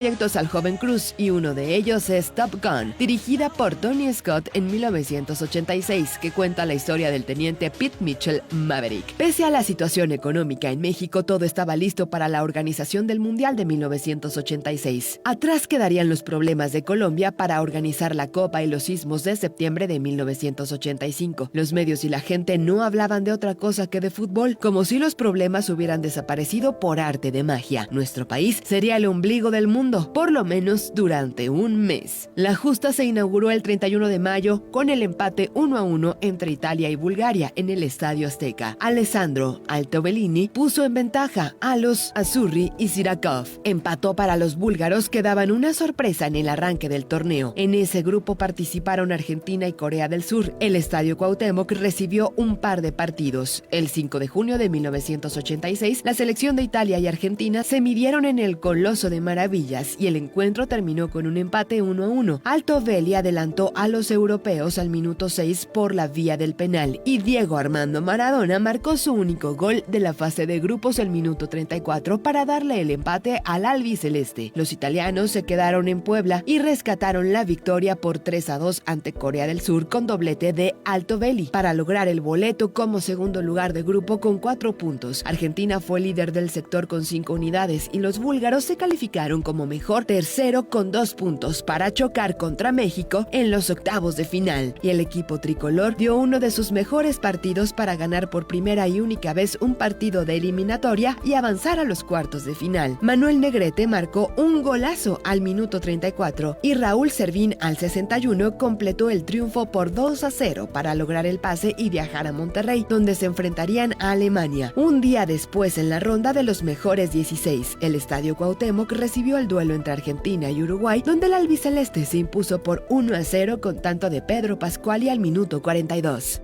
Proyectos al joven Cruise y uno de ellos es Top Gun, dirigida por Tony Scott en 1986, que cuenta la historia del teniente Pete Mitchell Maverick. Pese a la situación económica en México, todo estaba listo para la organización del Mundial de 1986. Atrás quedarían los problemas de Colombia para organizar la Copa y los sismos de septiembre de 1985. Los medios y la gente no hablaban de otra cosa que de fútbol, como si los problemas hubieran desaparecido por arte de magia. Nuestro país sería el ombligo del mundo, por lo menos durante un mes. La justa se inauguró el 31 de mayo con el empate 1-1 entre Italia y Bulgaria en el Estadio Azteca. Alessandro Altobellini puso en ventaja a los Azzurri y Sirakov. Empató para los búlgaros, que daban una sorpresa en el arranque del torneo. En ese grupo participaron Argentina y Corea del Sur. El Estadio Cuauhtémoc recibió un par de partidos. El 5 de junio de 1986, la selección de Italia y Argentina se midieron en el Coloso de Maravillas y el encuentro terminó con un empate 1-1. Altobelli adelantó a los europeos al minuto 6 por la vía del penal y Diego Armando Maradona marcó su único gol de la fase de grupos el minuto 34 para darle el empate al albiceleste. Los italianos se quedaron en Puebla y rescataron la victoria por 3-2 ante Corea del Sur con doblete de Altobelli para lograr el boleto como segundo lugar de grupo con 4 puntos. Argentina fue líder del sector con 5 unidades y los búlgaros se calificaron como mejor tercero con 2 puntos para chocar contra México en los octavos de final, y el equipo tricolor dio uno de sus mejores partidos para ganar por primera y única vez un partido de eliminatoria y avanzar a los cuartos de final. Manuel Negrete marcó un golazo al minuto 34 y Raúl Servín al 61 completó el triunfo por 2-0 para lograr el pase y viajar a Monterrey, donde se enfrentarían a Alemania. Un día después, en la ronda de los mejores 16, el Estadio Cuauhtémoc recibió el duelo entre Argentina y Uruguay, donde el albiceleste se impuso por 1-0 con tanto de Pedro Pascuali al minuto 42.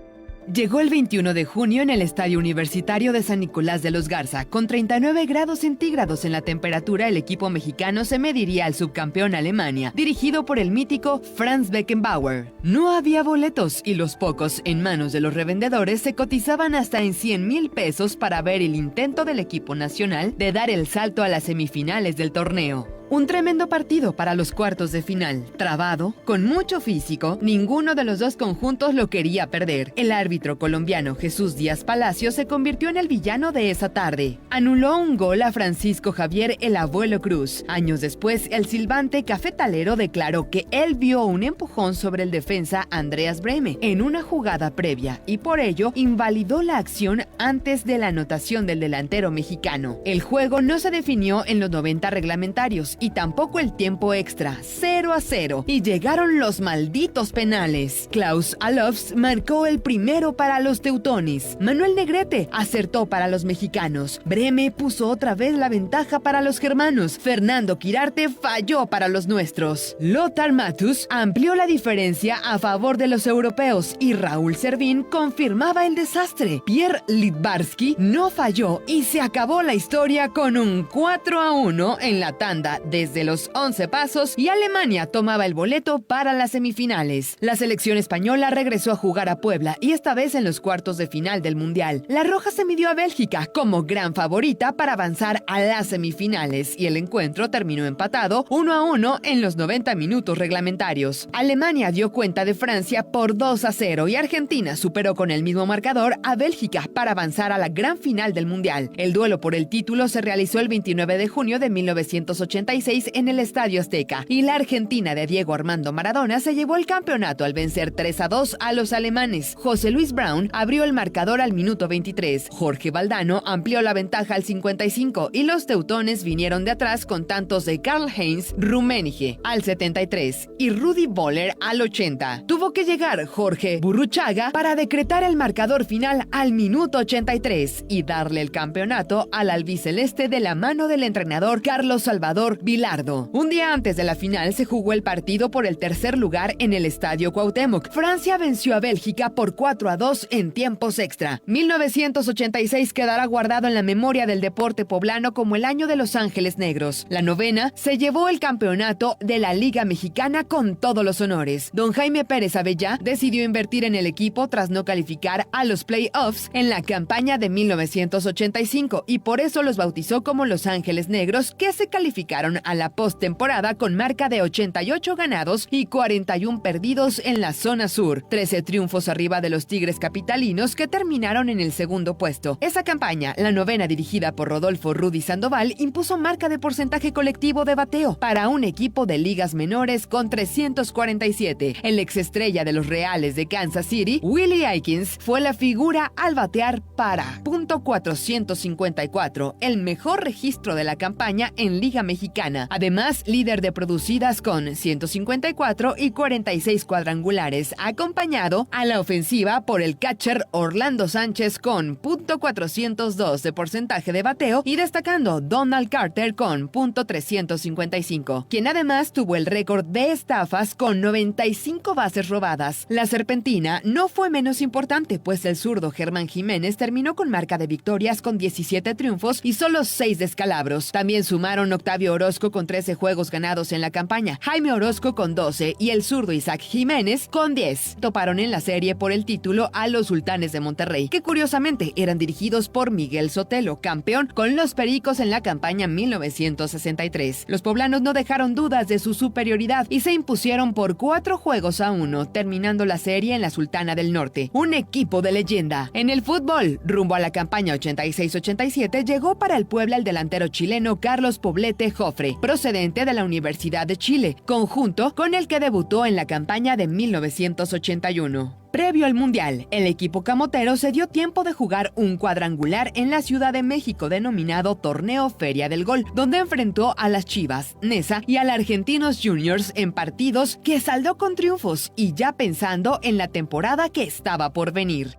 Llegó el 21 de junio en el Estadio Universitario de San Nicolás de los Garza. Con 39 grados centígrados en la temperatura, el equipo mexicano se mediría al subcampeón Alemania, dirigido por el mítico Franz Beckenbauer. No había boletos y los pocos en manos de los revendedores se cotizaban hasta en 100,000 pesos para ver el intento del equipo nacional de dar el salto a las semifinales del torneo. Un tremendo partido para los cuartos de final. Trabado, con mucho físico, ninguno de los dos conjuntos lo quería perder. El árbitro colombiano Jesús Díaz Palacio se convirtió en el villano de esa tarde. Anuló un gol a Francisco Javier el Abuelo Cruz. Años después, el silbante cafetalero declaró que él vio un empujón sobre el defensa Andreas Brehme en una jugada previa y por ello invalidó la acción antes de la anotación del delantero mexicano. El juego no se definió en los 90 reglamentarios y tampoco el tiempo extra, 0-0, y llegaron los malditos penales. Klaus Allofs marcó el primero para los teutones. Manuel Negrete acertó para los mexicanos. Brehme puso otra vez la ventaja para los germanos. Fernando Quirarte falló para los nuestros. Lothar Matthues amplió la diferencia a favor de los europeos y Raúl Servín confirmaba el desastre. Pierre Littbarski no falló y se acabó la historia con un 4-1 en la tanda desde los 11 pasos y Alemania tomaba el boleto para las semifinales. La selección española regresó a jugar a Puebla y esta vez en los cuartos de final del Mundial. La Roja se midió a Bélgica como gran favorita para avanzar a las semifinales y el encuentro terminó empatado 1-1 en los 90 minutos reglamentarios. Alemania dio cuenta de Francia por 2-0 y Argentina superó con el mismo marcador a Bélgica para avanzar a la gran final del Mundial. El duelo por el título se realizó el 29 de junio de 1986 en el Estadio Azteca y la Argentina de Diego Armando Maradona se llevó el campeonato al vencer 3-2 a los alemanes. José Luis Brown abrió el marcador al minuto 23, Jorge Valdano amplió la ventaja al 55 y los teutones vinieron de atrás con tantos de Karl-Heinz Rummenigge al 73 y Rudi Völler al 80. Tuvo que llegar Jorge Burruchaga para decretar el marcador final al minuto 83 y darle el campeonato al albiceleste de la mano del entrenador Carlos Salvador Vilardo. Un día antes de la final se jugó el partido por el tercer lugar en el Estadio Cuauhtémoc. Francia venció a Bélgica por 4-2 en tiempos extra. 1986 quedará guardado en la memoria del deporte poblano como el año de Los Ángeles Negros. La novena se llevó el campeonato de la Liga Mexicana con todos los honores. Don Jaime Pérez Vanessa Bella decidió invertir en el equipo tras no calificar a los playoffs en la campaña de 1985 y por eso los bautizó como Los Ángeles Negros, que se calificaron a la postemporada con marca de 88 ganados y 41 perdidos en la zona sur, 13 triunfos arriba de los Tigres capitalinos que terminaron en el segundo puesto. Esa campaña, la novena dirigida por Rodolfo Rudy Sandoval, impuso marca de porcentaje colectivo de bateo para un equipo de ligas menores con 347. El exestrella de los Reales de Kansas City, Willie Aikins, fue la figura al batear para .454, el mejor registro de la campaña en Liga Mexicana. Además, líder de producidas con 154 y 46 cuadrangulares, acompañado a la ofensiva por el catcher Orlando Sánchez con .402 de porcentaje de bateo y destacando Donald Carter con .355, quien además tuvo el récord de estafas con 95 bases robadas. La serpentina no fue menos importante, pues el zurdo Germán Jiménez terminó con marca de victorias con 17 triunfos y solo 6 descalabros. También sumaron Octavio Orozco con 13 juegos ganados en la campaña, Jaime Orozco con 12 y el zurdo Isaac Jiménez con 10. Toparon en la serie por el título a los Sultanes de Monterrey, que curiosamente eran dirigidos por Miguel Sotelo, campeón con los Pericos en la campaña 1963. Los poblanos no dejaron dudas de su superioridad y se impusieron por 4-1, terminando la serie en la Sultana del Norte. Un equipo de leyenda. En el fútbol, rumbo a la campaña 86-87, llegó para el Puebla el delantero chileno Carlos Poblete Jofre, procedente de la Universidad de Chile, conjunto con el que debutó en la campaña de 1981. Previo al Mundial, el equipo camotero se dio tiempo de jugar un cuadrangular en la Ciudad de México denominado Torneo Feria del Gol, donde enfrentó a las Chivas, Nesa y al Argentinos Juniors en partidos que saldó con triunfos y ya pensando en la temporada que estaba por venir.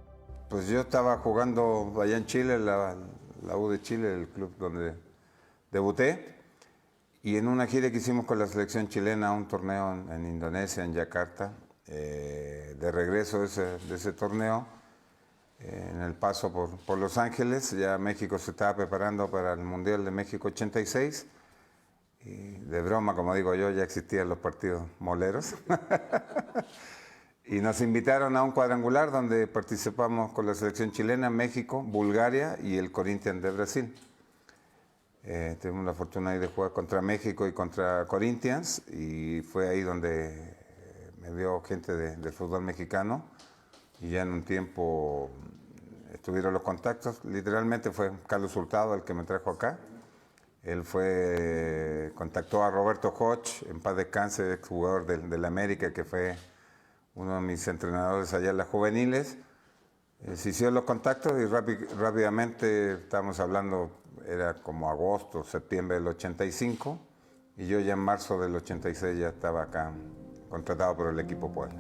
Pues yo estaba jugando allá en Chile, la U de Chile, el club donde debuté, y en una gira que hicimos con la selección chilena, un torneo en Indonesia, en Yakarta, de regreso de ese torneo, en el paso por Los Ángeles, ya México se estaba preparando para el Mundial de México 86, y de broma, como digo yo, ya existían los partidos moleros, y nos invitaron a un cuadrangular donde participamos con la selección chilena, México, Bulgaria y el Corinthians de Brasil. Tuvimos la fortuna de jugar contra México y contra Corinthians, y fue ahí donde me vio gente del fútbol mexicano, y ya en un tiempo estuvieron los contactos. Literalmente fue Carlos Hurtado el que me trajo acá. Él contactó a Roberto Hodge, en paz descanse, exjugador del América, que fue uno de mis entrenadores allá en las juveniles. Se hicieron los contactos y rápidamente, estábamos hablando, era como agosto, septiembre del 85, y yo ya en marzo del 86 ya estaba acá contratado por el equipo Puebla.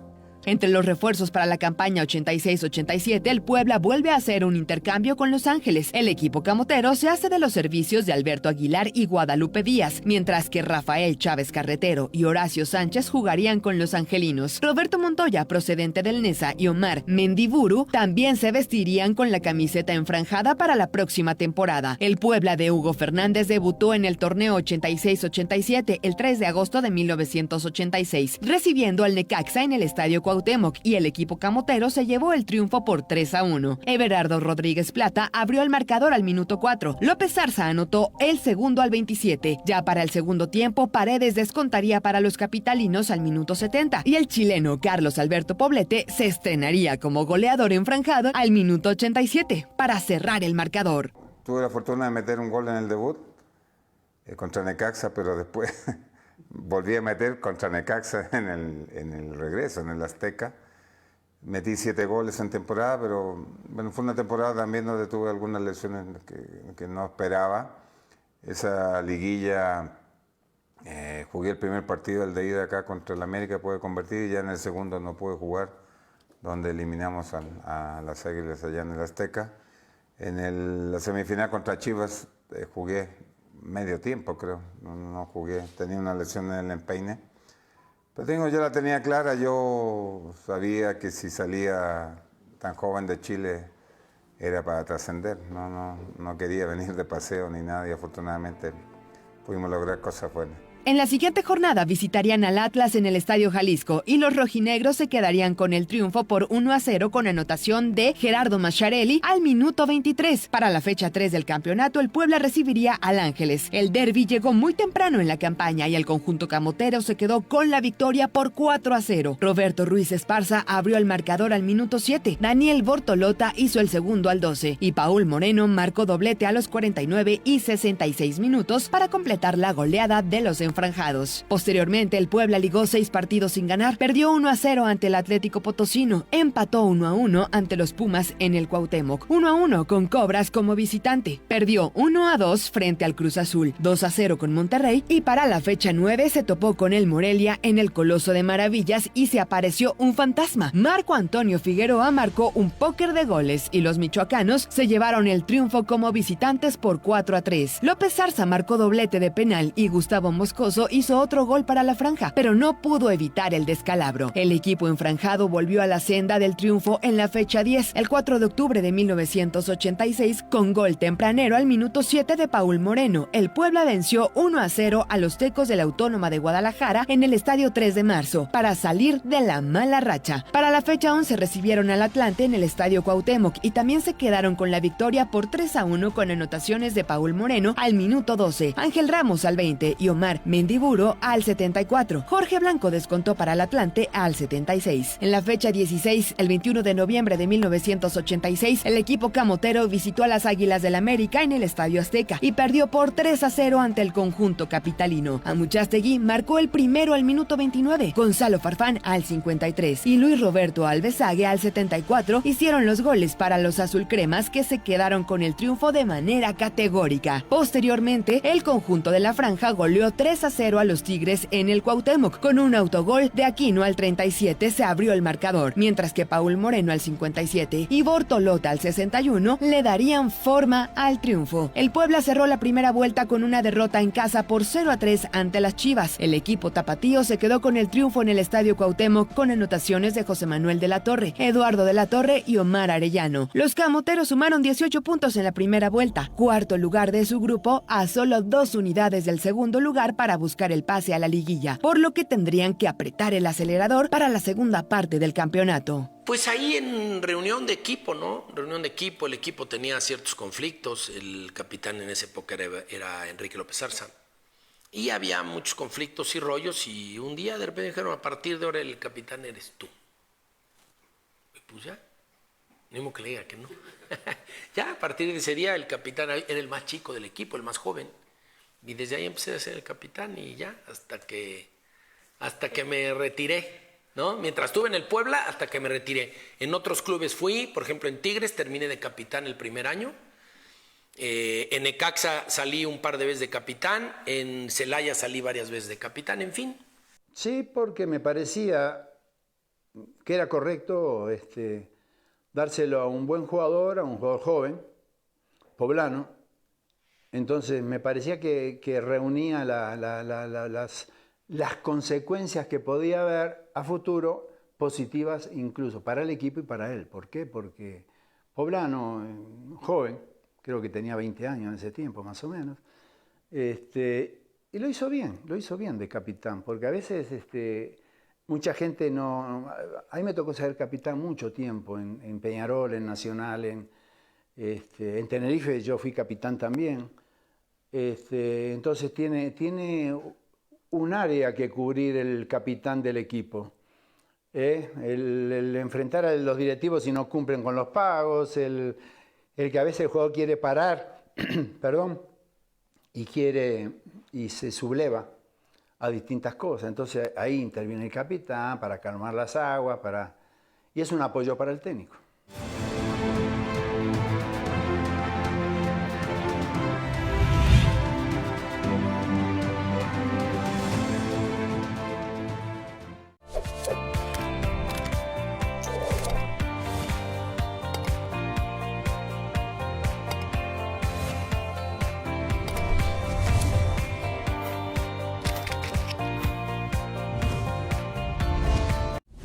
Entre los refuerzos para la campaña 86-87, el Puebla vuelve a hacer un intercambio con Los Ángeles. El equipo camotero se hace de los servicios de Alberto Aguilar y Guadalupe Díaz, mientras que Rafael Chávez Carretero y Horacio Sánchez jugarían con los angelinos. Roberto Montoya, procedente del Nesa, y Omar Mendiburu también se vestirían con la camiseta enfranjada para la próxima temporada. El Puebla de Hugo Fernández debutó en el torneo 86-87 el 3 de agosto de 1986, recibiendo al Necaxa en el Estadio Cuauhtémoc, y el equipo camotero se llevó el triunfo por 3-1. Everardo Rodríguez Plata abrió el marcador al minuto 4. López Zarza anotó el segundo al 27. Ya para el segundo tiempo, Paredes descontaría para los capitalinos al minuto 70 y el chileno Carlos Alberto Poblete se estrenaría como goleador enfranjado al minuto 87 para cerrar el marcador. Tuve la fortuna de meter un gol en el debut contra Necaxa, pero después volví a meter contra Necaxa en el regreso, en el Azteca. Metí 7 goles en temporada, pero bueno, fue una temporada también donde tuve algunas lesiones que no esperaba. Esa liguilla, jugué el primer partido, el de ida acá contra el América, pude convertir, y ya en el segundo no pude jugar, donde eliminamos a las Águilas allá en el Azteca. En la semifinal contra Chivas jugué medio tiempo, creo, no jugué, tenía una lesión en el empeine. Pero yo la tenía clara, yo sabía que si salía tan joven de Chile era para trascender, no quería venir de paseo ni nada, y afortunadamente pudimos lograr cosas buenas. En la siguiente jornada visitarían al Atlas en el Estadio Jalisco y los rojinegros se quedarían con el triunfo por 1-0 con anotación de Gerardo Macharelli al minuto 23. Para la fecha 3 del campeonato, el Puebla recibiría al Ángeles. El derbi llegó muy temprano en la campaña y el conjunto camotero se quedó con la victoria por 4-0. Roberto Ruiz Esparza abrió el marcador al minuto 7. Daniel Bortolota hizo el segundo al 12 y Paul Moreno marcó doblete a los 49 y 66 minutos para completar la goleada de los enfranjados. Posteriormente, el Puebla ligó 6 partidos sin ganar, perdió 1-0 ante el Atlético Potosino, empató 1-1 ante los Pumas en el Cuauhtémoc, 1-1 con Cobras como visitante, perdió 1-2 frente al Cruz Azul, 2-0 con Monterrey y para la fecha 9 se topó con el Morelia en el Coloso de Maravillas y se apareció un fantasma. Marco Antonio Figueroa marcó un póker de goles y los michoacanos se llevaron el triunfo como visitantes por 4-3. López Zarza marcó doblete de penal y Gustavo Moscoso hizo otro gol para la franja, pero no pudo evitar el descalabro. El equipo enfranjado volvió a la senda del triunfo en la fecha 10, el 4 de octubre de 1986, con gol tempranero al minuto 7 de Paul Moreno. El Puebla venció 1-0 a los Tecos de la Autónoma de Guadalajara en el Estadio 3 de Marzo para salir de la mala racha. Para la fecha 11 recibieron al Atlante en el Estadio Cuauhtémoc y también se quedaron con la victoria por 3-1 con anotaciones de Paul Moreno al minuto 12, Ángel Ramos al 20 y Omar Mendiburo al 74. Jorge Blanco descontó para el Atlante al 76. En la fecha 16, el 21 de noviembre de 1986, el equipo camotero visitó a las Águilas del América en el Estadio Azteca y perdió por 3-0 ante el conjunto capitalino. Amuchastegui marcó el primero al minuto 29, Gonzalo Farfán al 53 y Luis Roberto Alvesague al 74 hicieron los goles para los azulcremas que se quedaron con el triunfo de manera categórica. Posteriormente, el conjunto de la franja goleó 3-0 a los Tigres en el Cuauhtémoc. Con un autogol de Aquino al 37 se abrió el marcador, mientras que Paul Moreno al 57 y Bortolota al 61 le darían forma al triunfo. El Puebla cerró la primera vuelta con una derrota en casa por 0-3 ante las Chivas. El equipo tapatío se quedó con el triunfo en el Estadio Cuauhtémoc con anotaciones de José Manuel de la Torre, Eduardo de la Torre y Omar Arellano. Los camoteros sumaron 18 puntos en la primera vuelta, cuarto lugar de su grupo, a solo 2 unidades del segundo lugar para buscar el pase a la liguilla, por lo que tendrían que apretar el acelerador para la segunda parte del campeonato. Pues ahí en reunión de equipo, ¿no? Reunión de equipo, el equipo tenía ciertos conflictos, el capitán en esa época era Enrique López Zarza, y había muchos conflictos y rollos, y un día de repente dijeron, a partir de ahora el capitán eres tú. Y pues ya, ni modo que le diga que no. Ya a partir de ese día el capitán era el más chico del equipo, el más joven, y desde ahí empecé a ser el capitán y ya, hasta que me retiré. ¿No? Mientras estuve en el Puebla, hasta que me retiré. En otros clubes fui, por ejemplo en Tigres terminé de capitán el primer año. En Necaxa salí un par de veces de capitán. En Celaya salí varias veces de capitán, en fin. Sí, porque me parecía que era correcto dárselo a un buen jugador, a un jugador joven, poblano. Entonces me parecía que reunía las consecuencias que podía haber a futuro, positivas incluso para el equipo y para él. ¿Por qué? Porque poblano, joven, creo que tenía 20 años en ese tiempo más o menos, y lo hizo bien de capitán, porque a veces mucha gente no... A mí me tocó ser capitán mucho tiempo, en Peñarol, en Nacional, en Tenerife yo fui capitán también, entonces tiene un área que cubrir el capitán del equipo. El enfrentar a los directivos si no cumplen con los pagos, el que a veces el jugador quiere parar, perdón, y se subleva a distintas cosas. Entonces ahí interviene el capitán para calmar las aguas, y es un apoyo para el técnico.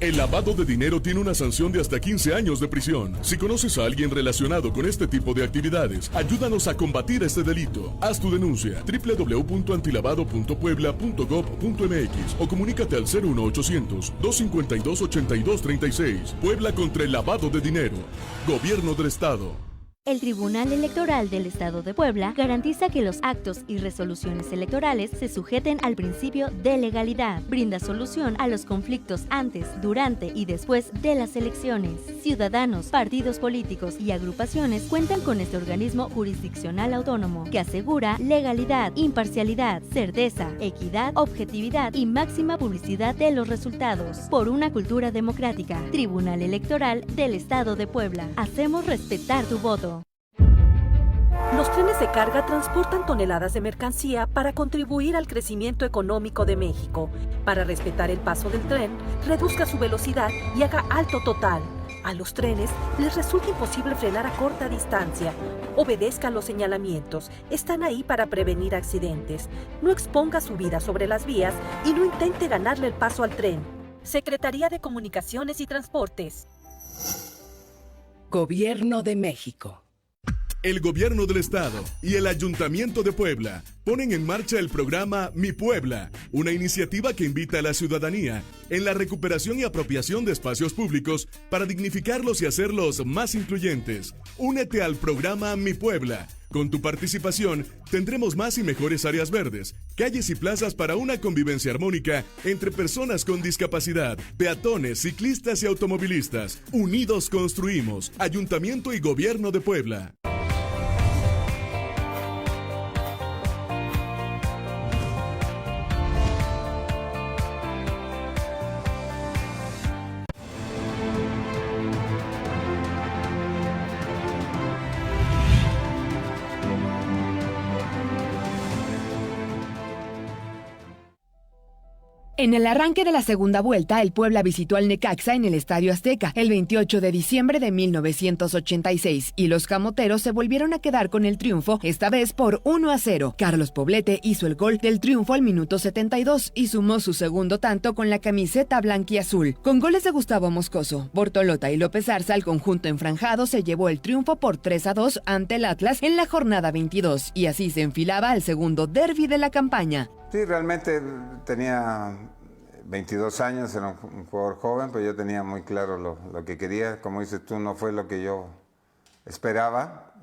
El lavado de dinero tiene una sanción de hasta 15 años de prisión. Si conoces a alguien relacionado con este tipo de actividades, ayúdanos a combatir este delito. Haz tu denuncia www.antilavado.puebla.gov.mx o comunícate al 01800-252-8236. Puebla contra el lavado de dinero. Gobierno del Estado. El Tribunal Electoral del Estado de Puebla garantiza que los actos y resoluciones electorales se sujeten al principio de legalidad. Brinda solución a los conflictos antes, durante y después de las elecciones. Ciudadanos, partidos políticos y agrupaciones cuentan con este organismo jurisdiccional autónomo que asegura legalidad, imparcialidad, certeza, equidad, objetividad y máxima publicidad de los resultados. Por una cultura democrática. Tribunal Electoral del Estado de Puebla. Hacemos respetar tu voto. Los trenes de carga transportan toneladas de mercancía para contribuir al crecimiento económico de México. Para respetar el paso del tren, reduzca su velocidad y haga alto total. A los trenes les resulta imposible frenar a corta distancia. Obedezca los señalamientos. Están ahí para prevenir accidentes. No exponga su vida sobre las vías y no intente ganarle el paso al tren. Secretaría de Comunicaciones y Transportes. Gobierno de México. El Gobierno del Estado y el Ayuntamiento de Puebla ponen en marcha el programa Mi Puebla, una iniciativa que invita a la ciudadanía en la recuperación y apropiación de espacios públicos para dignificarlos y hacerlos más incluyentes. Únete al programa Mi Puebla. Con tu participación, tendremos más y mejores áreas verdes, calles y plazas para una convivencia armónica entre personas con discapacidad, peatones, ciclistas y automovilistas. Unidos construimos. Ayuntamiento y Gobierno de Puebla. En el arranque de la segunda vuelta, el Puebla visitó al Necaxa en el Estadio Azteca el 28 de diciembre de 1986 y los camoteros se volvieron a quedar con el triunfo, esta vez por 1-0. Carlos Poblete hizo el gol del triunfo al minuto 72 y sumó su segundo tanto con la camiseta blanquiazul. Con goles de Gustavo Moscoso, Bortolota y López Arza, el conjunto enfranjado se llevó el triunfo por 3-2 ante el Atlas en la jornada 22 y así se enfilaba al segundo derbi de la campaña. Sí, realmente tenía 22 años, era un jugador joven, pero yo tenía muy claro lo que quería. Como dices tú, no fue lo que yo esperaba.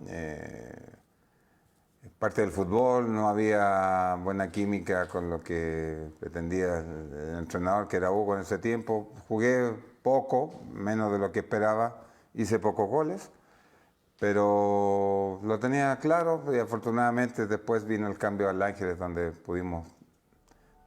Parte del fútbol, no había buena química con lo que pretendía el entrenador, que era Hugo en ese tiempo. Jugué poco, menos de lo que esperaba, hice pocos goles, pero lo tenía claro y afortunadamente después vino el cambio al Ángeles, donde pudimos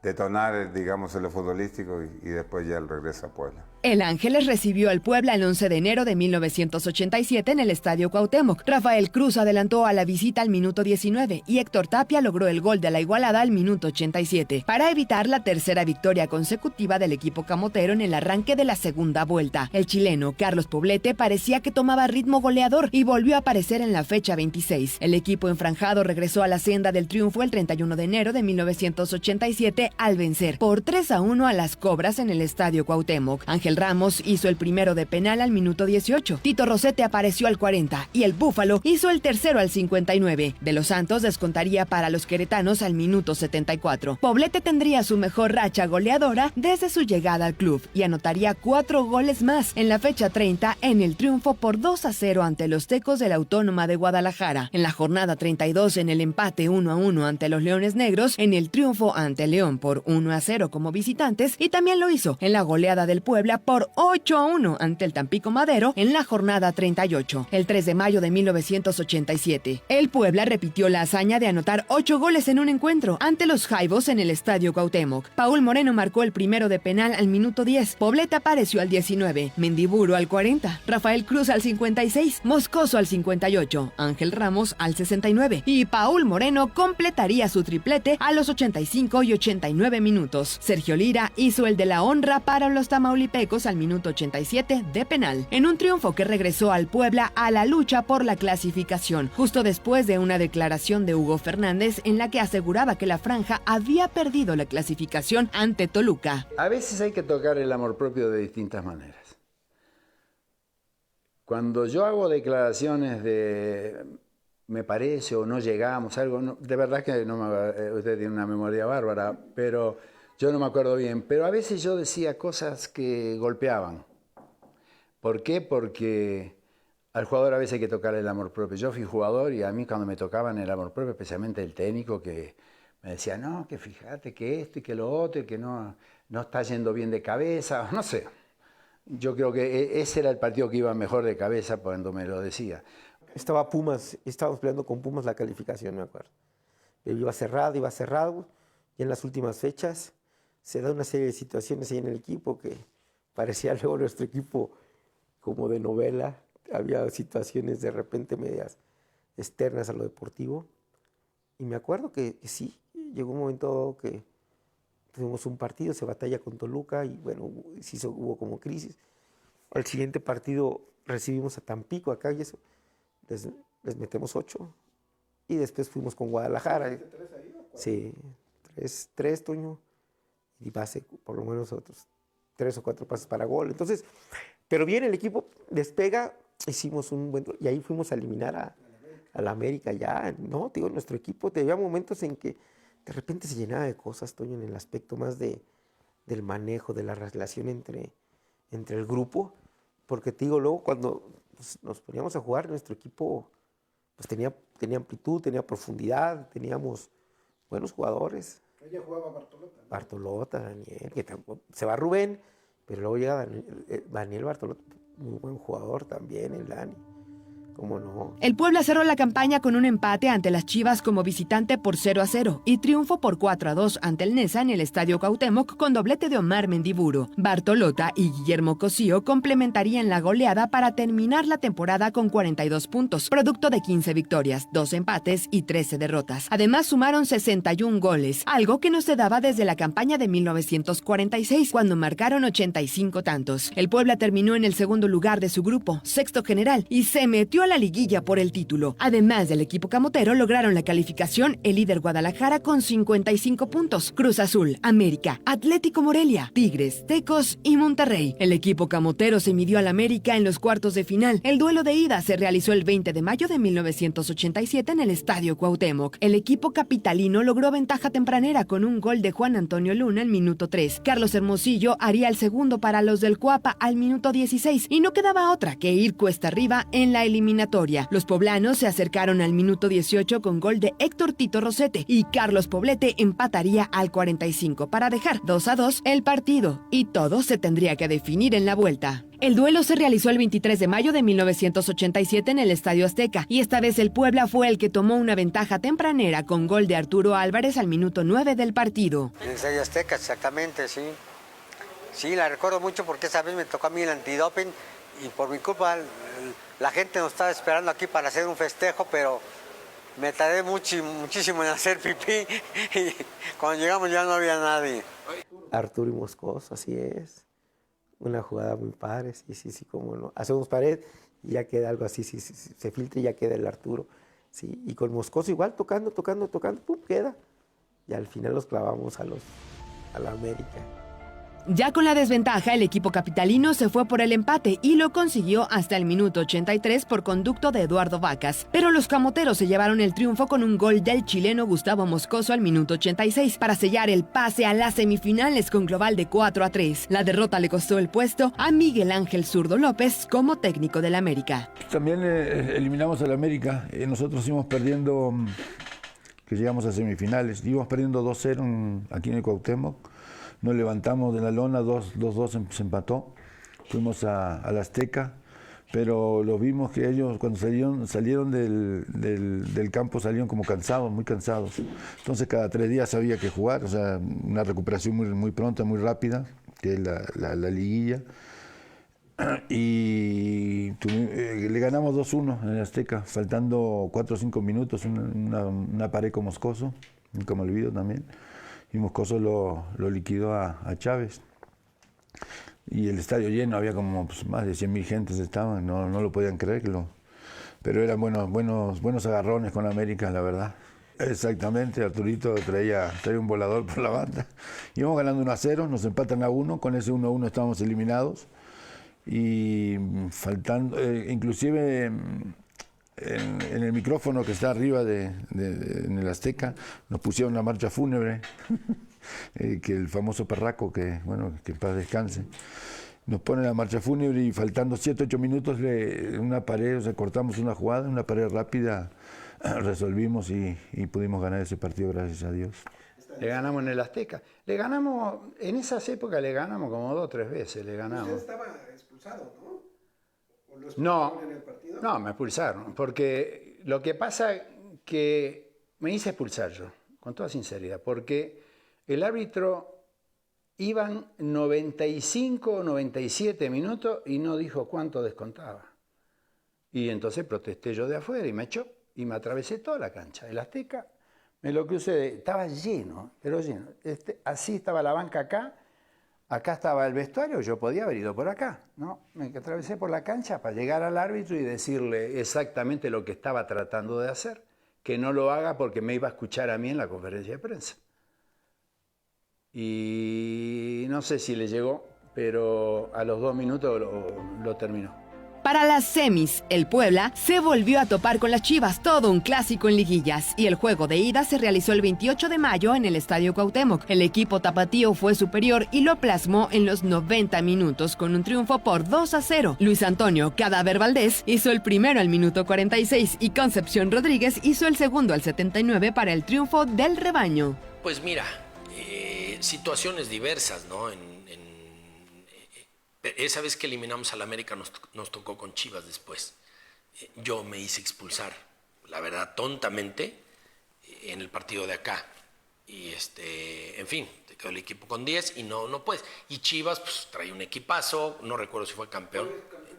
detonar, digamos, en lo futbolístico y después ya el regreso a Puebla. El Ángeles recibió al Puebla el 11 de enero de 1987 en el Estadio Cuauhtémoc. Rafael Cruz adelantó a la visita al minuto 19 y Héctor Tapia logró el gol de la igualada al minuto 87 para evitar la tercera victoria consecutiva del equipo camotero en el arranque de la segunda vuelta. El chileno Carlos Poblete parecía que tomaba ritmo goleador y volvió a aparecer en la fecha 26. El equipo enfranjado regresó a la senda del triunfo el 31 de enero de 1987 al vencer por 3-1 a las Cobras en el Estadio Cuauhtémoc. Ángel Ramos hizo el primero de penal al minuto 18. Tito Rosete apareció al 40 y el Búfalo hizo el tercero al 59. De los Santos descontaría para los queretanos al minuto 74. Poblete tendría su mejor racha goleadora desde su llegada al club y anotaría 4 goles más en la fecha 30 en el triunfo por 2-0 ante los Tecos de la Autónoma de Guadalajara. En la jornada 32 en el empate 1-1 ante los Leones Negros, en el triunfo ante León por 1-0 como visitantes y también lo hizo en la goleada del Puebla por 8-1 ante el Tampico Madero en la jornada 38. El 3 de mayo de 1987, el Puebla repitió la hazaña de anotar 8 goles en un encuentro ante los Jaibos en el Estadio Cuauhtémoc. Paul Moreno marcó el primero de penal al minuto 10, Poblete apareció al 19, Mendiburo al 40, Rafael Cruz al 56, Moscoso al 58, Ángel Ramos al 69 y Paul Moreno completaría su triplete a los 85 y 89. 89 minutos. Sergio Lira hizo el de la honra para los tamaulipecos al minuto 87 de penal, en un triunfo que regresó al Puebla a la lucha por la clasificación, justo después de una declaración de Hugo Fernández en la que aseguraba que la franja había perdido la clasificación ante Toluca. A veces hay que tocar el amor propio de distintas maneras. Cuando yo hago declaraciones de me parece o no llegamos, algo, no, de verdad que no usted tiene una memoria bárbara, pero yo no me acuerdo bien. Pero a veces yo decía cosas que golpeaban. ¿Por qué? Porque al jugador a veces hay que tocar el amor propio. Yo fui jugador y a mí cuando me tocaban el amor propio, especialmente el técnico que me decía, no, que fíjate que esto y que lo otro y que no está yendo bien de cabeza, no sé. Yo creo que ese era el partido que iba mejor de cabeza cuando me lo decía. Estaba Pumas, estábamos peleando con Pumas la calificación, me acuerdo. Iba cerrado, y en las últimas fechas se da una serie de situaciones ahí en el equipo que parecía luego nuestro equipo como de novela. Había situaciones de repente medias externas a lo deportivo. Y me acuerdo que sí, llegó un momento que tuvimos un partido, se batalla con Toluca y bueno, sí hubo como crisis. Al siguiente partido recibimos a Tampico acá y eso, les metemos 8 y después fuimos con Guadalajara. ¿3 ahí o 4? Sí, 3, Toño, y base por lo menos otros 3 o 4 pases para gol. Entonces, pero bien, el equipo despega, hicimos un buen... Y ahí fuimos a eliminar a la América ya, ¿no? Digo, nuestro equipo, había momentos en que de repente se llenaba de cosas, Toño, en el aspecto más del manejo, de la relación entre el grupo, porque te digo, luego cuando nos poníamos a jugar, nuestro equipo pues tenía amplitud, tenía profundidad, teníamos buenos jugadores. Ella jugaba Bartolota, ¿no? Bartolota, Daniel, que se va Rubén, pero luego llega Daniel Bartolota, muy buen jugador también, el Dani. ¿Cómo no? El Puebla cerró la campaña con un empate ante las Chivas como visitante por 0-0 y triunfo por 4-2 ante el Neza en el Estadio Cuauhtémoc con doblete de Omar Mendiburo. Bartolota y Guillermo Cosío complementarían la goleada para terminar la temporada con 42 puntos, producto de 15 victorias, 2 empates y 13 derrotas. Además sumaron 61 goles, algo que no se daba desde la campaña de 1946, cuando marcaron 85 tantos. El Puebla terminó en el segundo lugar de su grupo, sexto general, y se metió a la liguilla por el título. Además del equipo camotero, lograron la calificación el líder Guadalajara con 55 puntos, Cruz Azul, América, Atlético Morelia, Tigres, Tecos y Monterrey. El equipo camotero se midió al América en los cuartos de final. El duelo de ida se realizó el 20 de mayo de 1987 en el Estadio Cuauhtémoc. El equipo capitalino logró ventaja tempranera con un gol de Juan Antonio Luna al minuto 3. Carlos Hermosillo haría el segundo para los del Cuapa al minuto 16 y no quedaba otra que ir cuesta arriba en la eliminatoria. Los poblanos se acercaron al minuto 18 con gol de Héctor Tito Rosete y Carlos Poblete empataría al 45 para dejar 2-2 el partido y todo se tendría que definir en la vuelta. El duelo se realizó el 23 de mayo de 1987 en el Estadio Azteca y esta vez el Puebla fue el que tomó una ventaja tempranera con gol de Arturo Álvarez al minuto 9 del partido. En el Estadio Azteca, exactamente, sí. Sí, la recuerdo mucho porque esa vez me tocó a mí el antidoping y por mi culpa la gente nos estaba esperando aquí para hacer un festejo, pero me tardé muchísimo en hacer pipí y cuando llegamos ya no había nadie. Arturo y Moscoso, así es. Una jugada muy padre, sí, como no. Hacemos pared y ya queda algo así, sí, se filtra y ya queda el Arturo. Sí, y con Moscoso igual, tocando, pum, queda. Y al final los clavamos a la América. Ya con la desventaja, el equipo capitalino se fue por el empate y lo consiguió hasta el minuto 83 por conducto de Eduardo Vacas. Pero los camoteros se llevaron el triunfo con un gol del chileno Gustavo Moscoso al minuto 86 para sellar el pase a las semifinales con global de 4-3. La derrota le costó el puesto a Miguel Ángel Zurdo López como técnico del América. También eliminamos al América. Nosotros íbamos perdiendo, que llegamos a semifinales. Íbamos perdiendo 2-0 aquí en el Cuauhtémoc. Nos levantamos de la lona, 2-2 se empató. Fuimos a la Azteca, pero lo vimos que ellos cuando salieron del campo salieron como cansados, muy cansados. Entonces cada 3 días había que jugar, o sea, una recuperación muy pronta, muy rápida, que es la liguilla. Y le ganamos 2-1 en la Azteca, faltando 4 o 5 minutos, una pared con Moscoso, nunca me olvido también. y Moscoso lo liquidó a Chávez. Y el estadio lleno, había como pues, más de 100.000 gentes estaban, no lo podían creer, pero eran buenos agarrones con América, la verdad. Exactamente, Arturito traía un volador por la banda. Íbamos ganando 1-0, nos empatan a 1, con ese 1-1 estábamos eliminados. Y faltando, inclusive en el micrófono que está arriba en el Azteca, nos pusieron la marcha fúnebre, que el famoso Perraco, que en paz descanse, nos pone la marcha fúnebre y faltando 7-8 minutos, una pared, o sea, cortamos una jugada, una pared rápida, resolvimos y pudimos ganar ese partido, gracias a Dios. Le ganamos en el Azteca. Le ganamos, en esas épocas le ganamos como 2 o 3 veces, le ganamos. Usted estaba expulsado, ¿no? ¿O lo expulsaron en el partido? No, me expulsaron, porque lo que pasa que me hice expulsar yo, con toda sinceridad, porque el árbitro iban 95 o 97 minutos y no dijo cuánto descontaba. Y entonces protesté yo de afuera y me echó y me atravesé toda la cancha. El Azteca me lo crucé, estaba lleno, pero lleno. Así estaba la banca acá estaba el vestuario, yo podía haber ido por acá, ¿no? Me atravesé por la cancha para llegar al árbitro y decirle exactamente lo que estaba tratando de hacer, que no lo haga porque me iba a escuchar a mí en la conferencia de prensa. Y no sé si le llegó, pero a los 2 minutos lo terminó. Para las semis, el Puebla se volvió a topar con las Chivas, todo un clásico en liguillas, y el juego de ida se realizó el 28 de mayo en el Estadio Cuauhtémoc. El equipo tapatío fue superior y lo plasmó en los 90 minutos con un triunfo por 2-0. Luis Antonio Cadáver Valdés hizo el primero al minuto 46 y Concepción Rodríguez hizo el segundo al 79 para el triunfo del rebaño. Pues mira, situaciones diversas, ¿no? Esa vez que eliminamos al América nos tocó con Chivas después. Yo me hice expulsar, la verdad, tontamente, en el partido de acá. Y en fin, te quedó el equipo con 10 y no puedes. Y Chivas pues trae un equipazo, no recuerdo si fue campeón.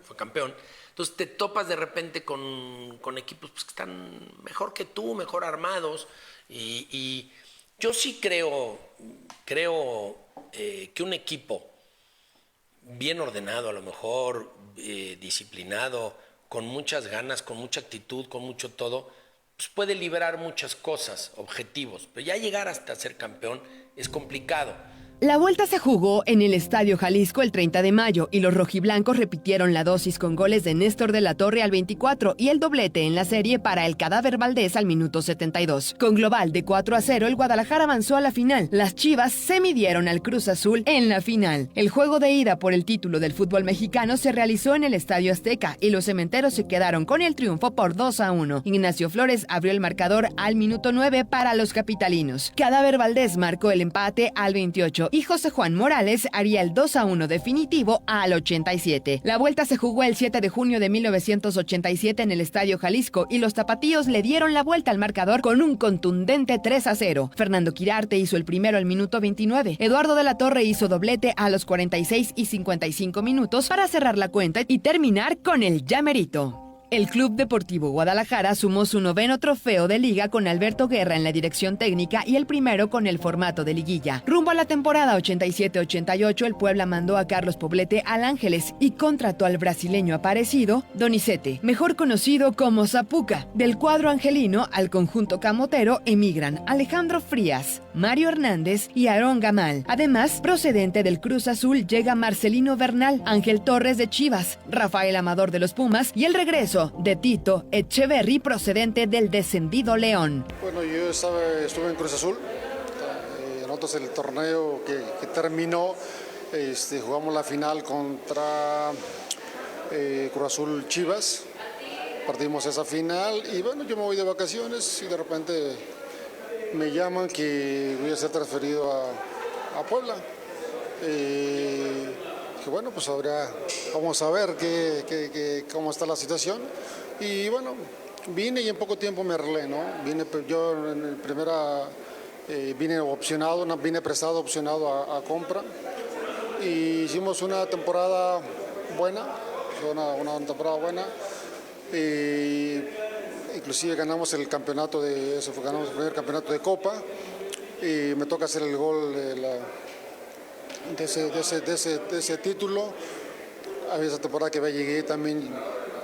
Fue campeón. Entonces te topas de repente con equipos pues, que están mejor que tú, mejor armados. Y yo sí creo que un equipo bien ordenado, a lo mejor disciplinado, con muchas ganas, con mucha actitud, con mucho todo, pues puede liberar muchas cosas, objetivos, pero ya llegar hasta ser campeón es complicado. La vuelta se jugó en el Estadio Jalisco el 30 de mayo y los rojiblancos repitieron la dosis con goles de Néstor de la Torre al 24 y el doblete en la serie para el Cadáver Valdés al minuto 72. Con global de 4-0, el Guadalajara avanzó a la final. Las Chivas se midieron al Cruz Azul en la final. El juego de ida por el título del fútbol mexicano se realizó en el Estadio Azteca y los cementeros se quedaron con el triunfo por 2-1. Ignacio Flores abrió el marcador al minuto 9 para los capitalinos. Cadáver Valdés marcó el empate al 28 y José Juan Morales haría el 2-1 definitivo al 87. La vuelta se jugó el 7 de junio de 1987 en el Estadio Jalisco y los tapatíos le dieron la vuelta al marcador con un contundente 3-0. Fernando Quirarte hizo el primero al minuto 29. Eduardo de la Torre hizo doblete a los 46 y 55 minutos para cerrar la cuenta y terminar con el llamerito. El Club Deportivo Guadalajara sumó su 9º trofeo de liga con Alberto Guerra en la dirección técnica y el primero con el formato de liguilla. Rumbo a la temporada 87-88, el Puebla mandó a Carlos Poblete al Ángeles y contrató al brasileño aparecido Donizete, mejor conocido como Zapuca. Del cuadro angelino al conjunto camotero emigran Alejandro Frías, Mario Hernández y Aarón Gamal. Además, procedente del Cruz Azul llega Marcelino Bernal, Ángel Torres de Chivas, Rafael Amador de los Pumas y el regreso de Tito Echeverry procedente del descendido León. Bueno, yo estuve en Cruz Azul. Nosotros el torneo que terminó, jugamos la final contra Cruz Azul Chivas. Partimos esa final y bueno, yo me voy de vacaciones y de repente me llaman que voy a ser transferido a Puebla. Que bueno, pues vamos a ver cómo está la situación. Y bueno, vine y en poco tiempo me arreglé, ¿no? Yo en primera vine prestado opcionado a compra. Y hicimos una temporada buena, una temporada buena. Inclusive ganamos el campeonato ganamos el primer campeonato de Copa. y me toca hacer el gol de ese título. Había esa temporada que llegué también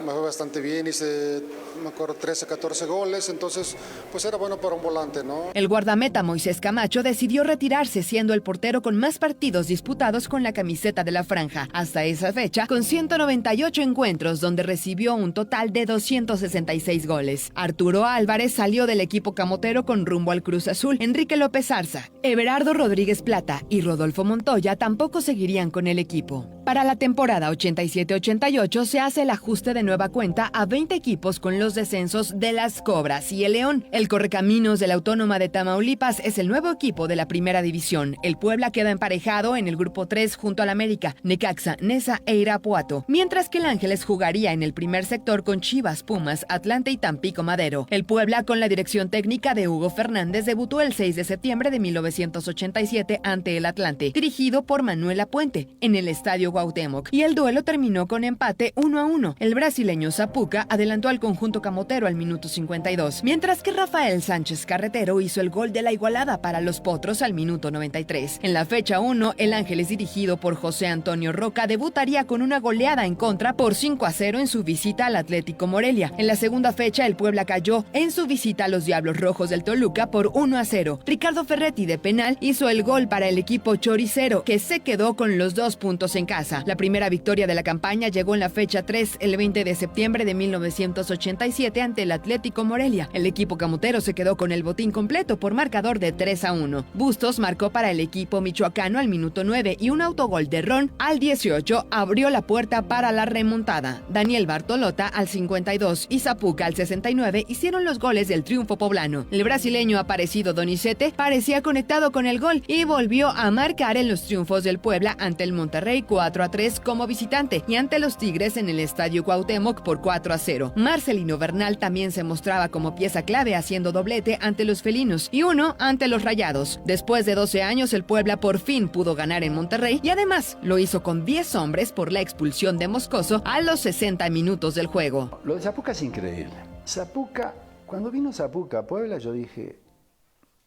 me fue bastante bien, hice, me acuerdo, 13, 14 goles, entonces pues era bueno para un volante, ¿no? El guardameta Moisés Camacho decidió retirarse siendo el portero con más partidos disputados con la camiseta de la franja, hasta esa fecha con 198 encuentros donde recibió un total de 266 goles. Arturo Álvarez salió del equipo camotero con rumbo al Cruz Azul. Enrique López Zarza, Everardo Rodríguez Plata y Rodolfo Montoya tampoco seguirían con el equipo. Para la temporada 87-88 se hace el ajuste de nueva cuenta a 20 equipos con los descensos de las Cobras y el León. El Correcaminos de la Autónoma de Tamaulipas es el nuevo equipo de la primera división. El Puebla queda emparejado en el grupo 3 junto al América, Necaxa, Neza e Irapuato, mientras que el Ángeles jugaría en el primer sector con Chivas, Pumas, Atlante y Tampico Madero. El Puebla, con la dirección técnica de Hugo Fernández, debutó el 6 de septiembre de 1987 ante el Atlante, dirigido por Manuel Apuente, en el Estadio Cuauhtémoc, y el duelo terminó con empate 1-1. El brasileño Zapuca adelantó al conjunto camotero al minuto 52, mientras que Rafael Sánchez Carretero hizo el gol de la igualada para los Potros al minuto 93. En la fecha 1, el Ángeles, dirigido por José Antonio Roca, debutaría con una goleada en contra por 5-0 en su visita al Atlético Morelia. En la segunda fecha, el Puebla cayó en su visita a los Diablos Rojos del Toluca por 1-0. Ricardo Ferretti, de penal, hizo el gol para el equipo choricero, que se quedó con los 2 puntos en casa. La primera victoria de la campaña llegó en la fecha 3, el 20 de septiembre de 1987 ante el Atlético Morelia. El equipo camotero se quedó con el botín completo por marcador de 3-1. Bustos marcó para el equipo michoacano al minuto 9 y un autogol de Ron al 18 abrió la puerta para la remontada. Daniel Bartolota al 52 y Zapuca al 69 hicieron los goles del triunfo poblano. El brasileño Aparecido Donizete parecía conectado con el gol y volvió a marcar en los triunfos del Puebla ante el Monterrey 4-3 como visitante y ante los Tigres en el Estadio Cuauhtémoc por 4-0. Marcelino Bernal también se mostraba como pieza clave haciendo doblete ante los felinos y uno ante los Rayados. Después de 12 años, el Puebla por fin pudo ganar en Monterrey y además lo hizo con 10 hombres por la expulsión de Moscoso a los 60 minutos del juego. Lo de Zapuca es increíble. Zapuca, cuando vino Zapuca a Puebla, yo dije,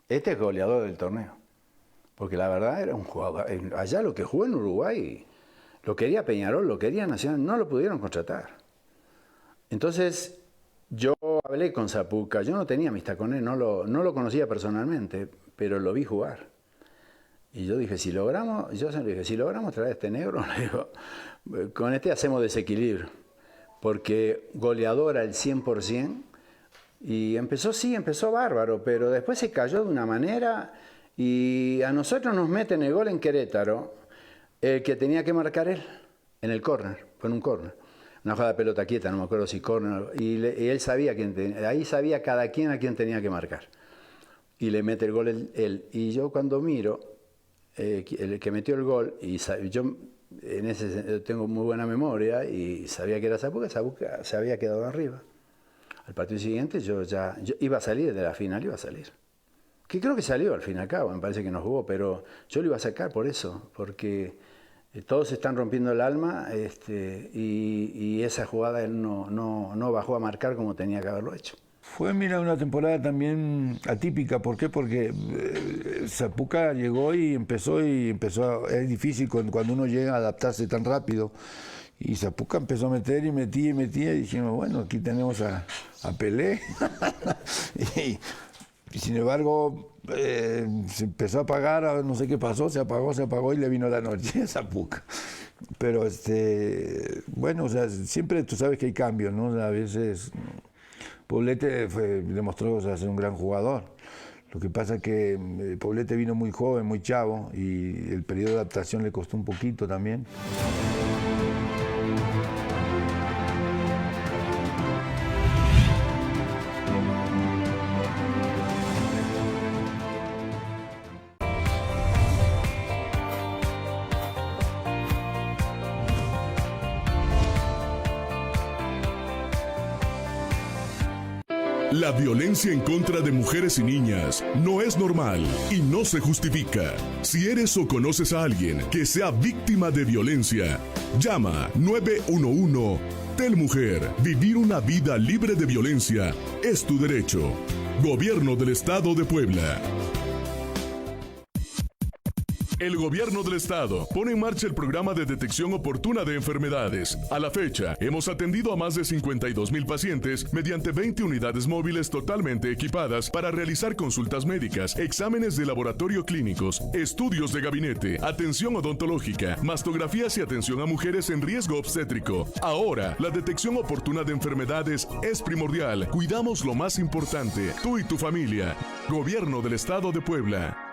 este es goleador del torneo. Porque la verdad era un jugador. Allá lo que jugó en Uruguay, lo quería Peñarol, lo quería Nacional, no lo pudieron contratar. Entonces, yo hablé con Zapuca, yo no tenía amistad con él, no lo conocía personalmente, pero lo vi jugar. Y yo dije, si logramos traer a este negro, le digo, con este hacemos desequilibrio. Porque goleador al 100%, y empezó bárbaro, pero después se cayó de una manera, y a nosotros nos meten el gol en Querétaro, el que tenía que marcar él, en el córner, fue en un córner. Una jugada de pelota quieta, no me acuerdo si córner, y él sabía ahí sabía cada quien a quién tenía que marcar. Y le mete el gol él. Y yo cuando miro, el que metió el gol, y yo tengo muy buena memoria, y sabía que era Zapuca se había quedado arriba. Al partido siguiente yo iba a salir de la final, iba a salir. Que creo que salió al fin y al cabo, me parece que no jugó, pero yo lo iba a sacar por eso, porque todos se están rompiendo el alma, y esa jugada él no bajó a marcar como tenía que haberlo hecho. Fue, una temporada también atípica. ¿Por qué? Porque Zapuca llegó y empezó. Es difícil cuando uno llega a adaptarse tan rápido. Y Zapuca empezó a meter y metía. Y dijimos, bueno, aquí tenemos a Pelé. y sin embargo, se empezó a apagar, no sé qué pasó, se apagó y le vino la noche a Zapuca. Pero, siempre tú sabes que hay cambios, ¿no? A veces Poblete demostró ser un gran jugador. Lo que pasa es que Poblete vino muy joven, muy chavo, y el periodo de adaptación le costó un poquito también. La violencia en contra de mujeres y niñas no es normal y no se justifica. Si eres o conoces a alguien que sea víctima de violencia, llama 911. Telmujer, vivir una vida libre de violencia es tu derecho. Gobierno del Estado de Puebla. El gobierno del estado pone en marcha el programa de detección oportuna de enfermedades. A la fecha, hemos atendido a más de 52,000 pacientes mediante 20 unidades móviles totalmente equipadas para realizar consultas médicas, exámenes de laboratorio clínicos, estudios de gabinete, atención odontológica, mastografías y atención a mujeres en riesgo obstétrico. Ahora, la detección oportuna de enfermedades es primordial. Cuidamos lo más importante, tú y tu familia. Gobierno del Estado de Puebla.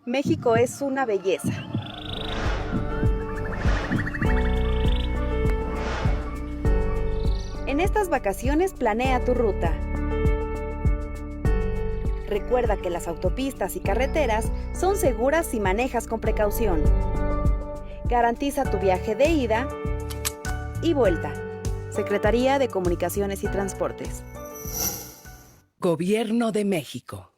México es una belleza. En estas vacaciones planea tu ruta. Recuerda que las autopistas y carreteras son seguras si manejas con precaución. Garantiza tu viaje de ida y vuelta. Secretaría de Comunicaciones y Transportes. Gobierno de México.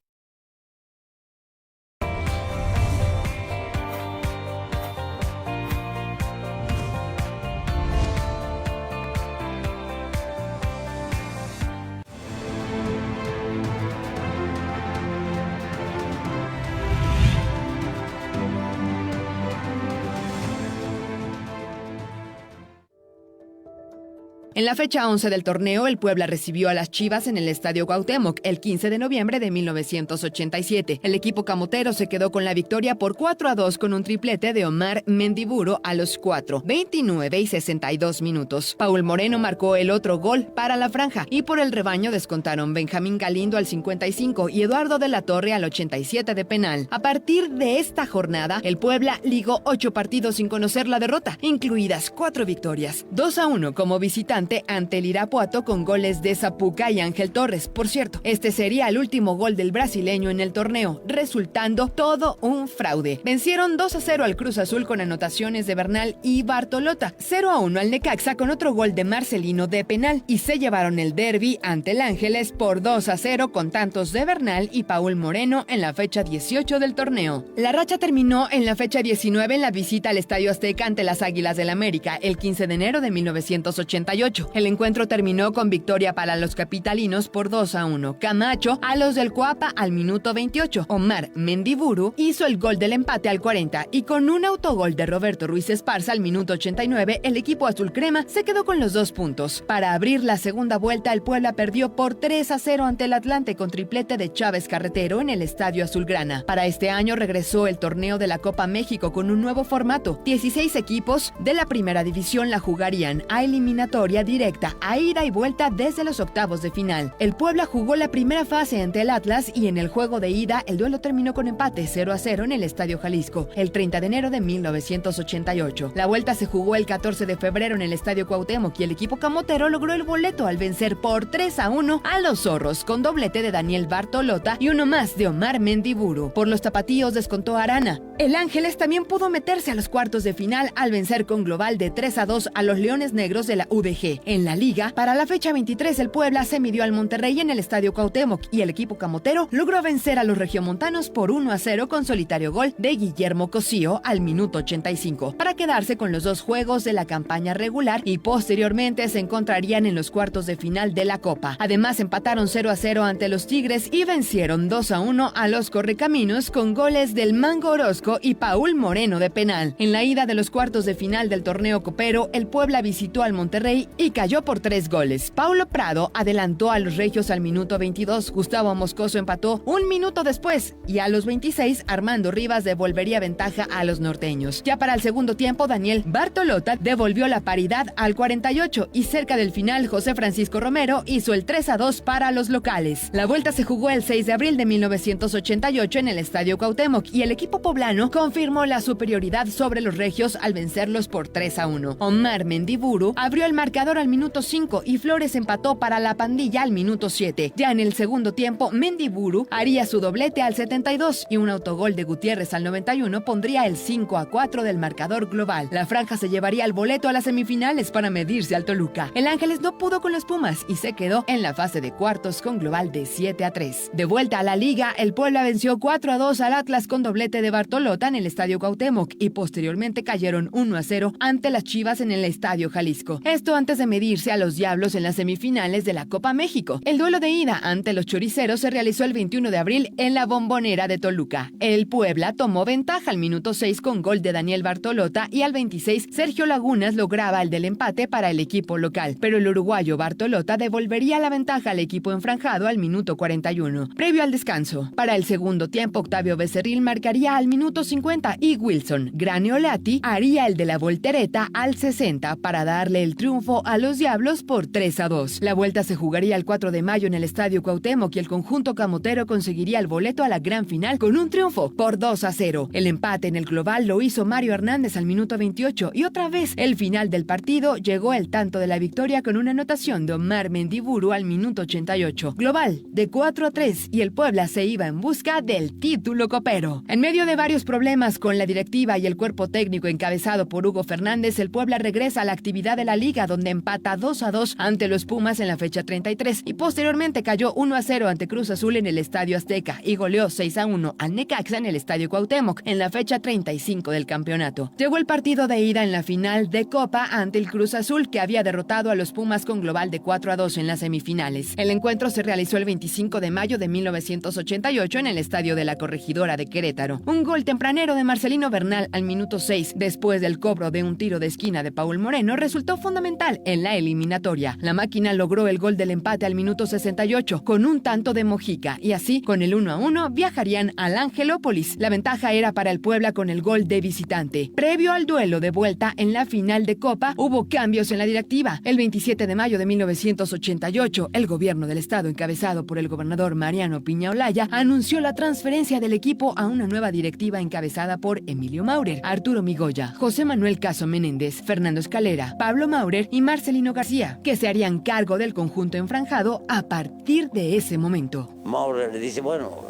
En la fecha 11 del torneo, el Puebla recibió a las Chivas en el Estadio Cuauhtémoc el 15 de noviembre de 1987. El equipo camotero se quedó con la victoria por 4-2 con un triplete de Omar Mendiburu a los 4, 29 y 62 minutos. Paul Moreno marcó el otro gol para la franja y por el rebaño descontaron Benjamín Galindo al 55 y Eduardo de la Torre al 87 de penal. A partir de esta jornada, el Puebla ligó 8 partidos sin conocer la derrota, incluidas 4 victorias. 2-1 como visitante ante el Irapuato con goles de Zapuca y Ángel Torres. Por cierto, este sería el último gol del brasileño en el torneo, resultando todo un fraude. Vencieron 2-0 al Cruz Azul con anotaciones de Bernal y Bartolota, 0-1 al Necaxa con otro gol de Marcelino de penal y se llevaron el derbi ante el Ángeles por 2-0 con tantos de Bernal y Paul Moreno en la fecha 18 del torneo. La racha terminó en la fecha 19 en la visita al Estadio Azteca ante las Águilas del América el 15 de enero de 1988. El encuentro terminó con victoria para los capitalinos por 2-1. Camacho a los del Coapa al minuto 28. Omar Mendiburu hizo el gol del empate al 40 y con un autogol de Roberto Ruiz Esparza al minuto 89, el equipo azul crema se quedó con los 2 puntos. Para abrir la segunda vuelta, el Puebla perdió por 3-0 ante el Atlante con triplete de Chávez Carretero en el Estadio Azulgrana. Para este año regresó el torneo de la Copa México con un nuevo formato. 16 equipos de la primera división la jugarían a eliminatoria directa a ida y vuelta desde los octavos de final. El Puebla jugó la primera fase ante el Atlas y en el juego de ida el duelo terminó con empate 0-0 en el Estadio Jalisco el 30 de enero de 1988. La vuelta se jugó el 14 de febrero en el Estadio Cuauhtémoc y el equipo camotero logró el boleto al vencer por 3-1 a los Zorros con doblete de Daniel Bartolota y uno más de Omar Mendiburu. Por los tapatíos descontó Arana. El Ángeles también pudo meterse a los cuartos de final al vencer con global de 3-2 a los Leones Negros de la UDG. En la liga, para la fecha 23, el Puebla se midió al Monterrey en el Estadio Cuauhtémoc y el equipo camotero logró vencer a los regiomontanos por 1-0 con solitario gol de Guillermo Cosío al minuto 85, para quedarse con los 2 juegos de la campaña regular y posteriormente se encontrarían en los cuartos de final de la Copa. Además, empataron 0-0 ante los Tigres y vencieron 2-1 a los Correcaminos con goles del Mango Orozco y Paul Moreno de penal. En la ida de los cuartos de final del torneo copero, el Puebla visitó al Monterrey y cayó por 3 goles. Paulo Prado adelantó a los regios al minuto 22, Gustavo Moscoso empató un minuto después y a los 26 Armando Rivas devolvería ventaja a los norteños. Ya para el segundo tiempo, Daniel Bartolota devolvió la paridad al 48 y cerca del final José Francisco Romero hizo el 3-2 para los locales. La vuelta se jugó el 6 de abril de 1988 en el Estadio Cuauhtémoc y el equipo poblano confirmó la superioridad sobre los regios al vencerlos por 3-1. Omar Mendiburu abrió el marcador al minuto 5 y Flores empató para la pandilla al minuto 7. Ya en el segundo tiempo, Mendiburu haría su doblete al 72 y un autogol de Gutiérrez al 91 pondría el 5-4 del marcador global. La franja se llevaría el boleto a las semifinales para medirse al Toluca. El Ángeles no pudo con los Pumas y se quedó en la fase de cuartos con global de 7-3. De vuelta a la liga, el Puebla venció 4-2 al Atlas con doblete de Bartolota en el Estadio Cuauhtémoc y posteriormente cayeron 1-0 ante las Chivas en el Estadio Jalisco. Esto antes de medirse a los Diablos en las semifinales de la Copa México. El duelo de ida ante los choriceros se realizó el 21 de abril en la Bombonera de Toluca. El Puebla tomó ventaja al minuto 6 con gol de Daniel Bartolota y al 26 Sergio Lagunas lograba el del empate para el equipo local, pero el uruguayo Bartolota devolvería la ventaja al equipo enfranjado al minuto 41. Previo al descanso, para el segundo tiempo Octavio Becerril marcaría al minuto 50 y Wilson Graniolati haría el de la voltereta al 60 para darle el triunfo a los Diablos por 3-2. La vuelta se jugaría el 4 de mayo en el Estadio Cuauhtémoc y el conjunto camotero conseguiría el boleto a la gran final con un triunfo por 2-0. El empate en el global lo hizo Mario Hernández al minuto 28 y otra vez el final del partido llegó el tanto de la victoria con una anotación de Omar Mendiburu al minuto 88. Global de 4-3 y el Puebla se iba en busca del título copero. En medio de varios problemas con la directiva y el cuerpo técnico encabezado por Hugo Fernández, el Puebla regresa a la actividad de la liga donde empata 2-2 ante los Pumas en la fecha 33 y posteriormente cayó 1-0 ante Cruz Azul en el Estadio Azteca y goleó 6-1 al Necaxa en el Estadio Cuauhtémoc en la fecha 35 del campeonato. Llegó el partido de ida en la final de Copa ante el Cruz Azul que había derrotado a los Pumas con global de 4-2 en las semifinales. El encuentro se realizó el 25 de mayo de 1988 en el Estadio de la Corregidora de Querétaro. Un gol tempranero de Marcelino Bernal al minuto 6 después del cobro de un tiro de esquina de Paul Moreno resultó fundamental en la eliminatoria. La máquina logró el gol del empate al minuto 68 con un tanto de Mojica y así con el 1-1 viajarían al Angelópolis. La ventaja era para el Puebla con el gol de visitante. Previo al duelo de vuelta en la final de Copa hubo cambios en la directiva. El 27 de mayo de 1988 el gobierno del estado encabezado por el gobernador Mariano Piña Olaya anunció la transferencia del equipo a una nueva directiva encabezada por Emilio Maurer, Arturo Migoya, José Manuel Caso Menéndez, Fernando Escalera, Pablo Maurer y Marcelino García, que se harían cargo del conjunto enfranjado a partir de ese momento. Maurer le dice, bueno,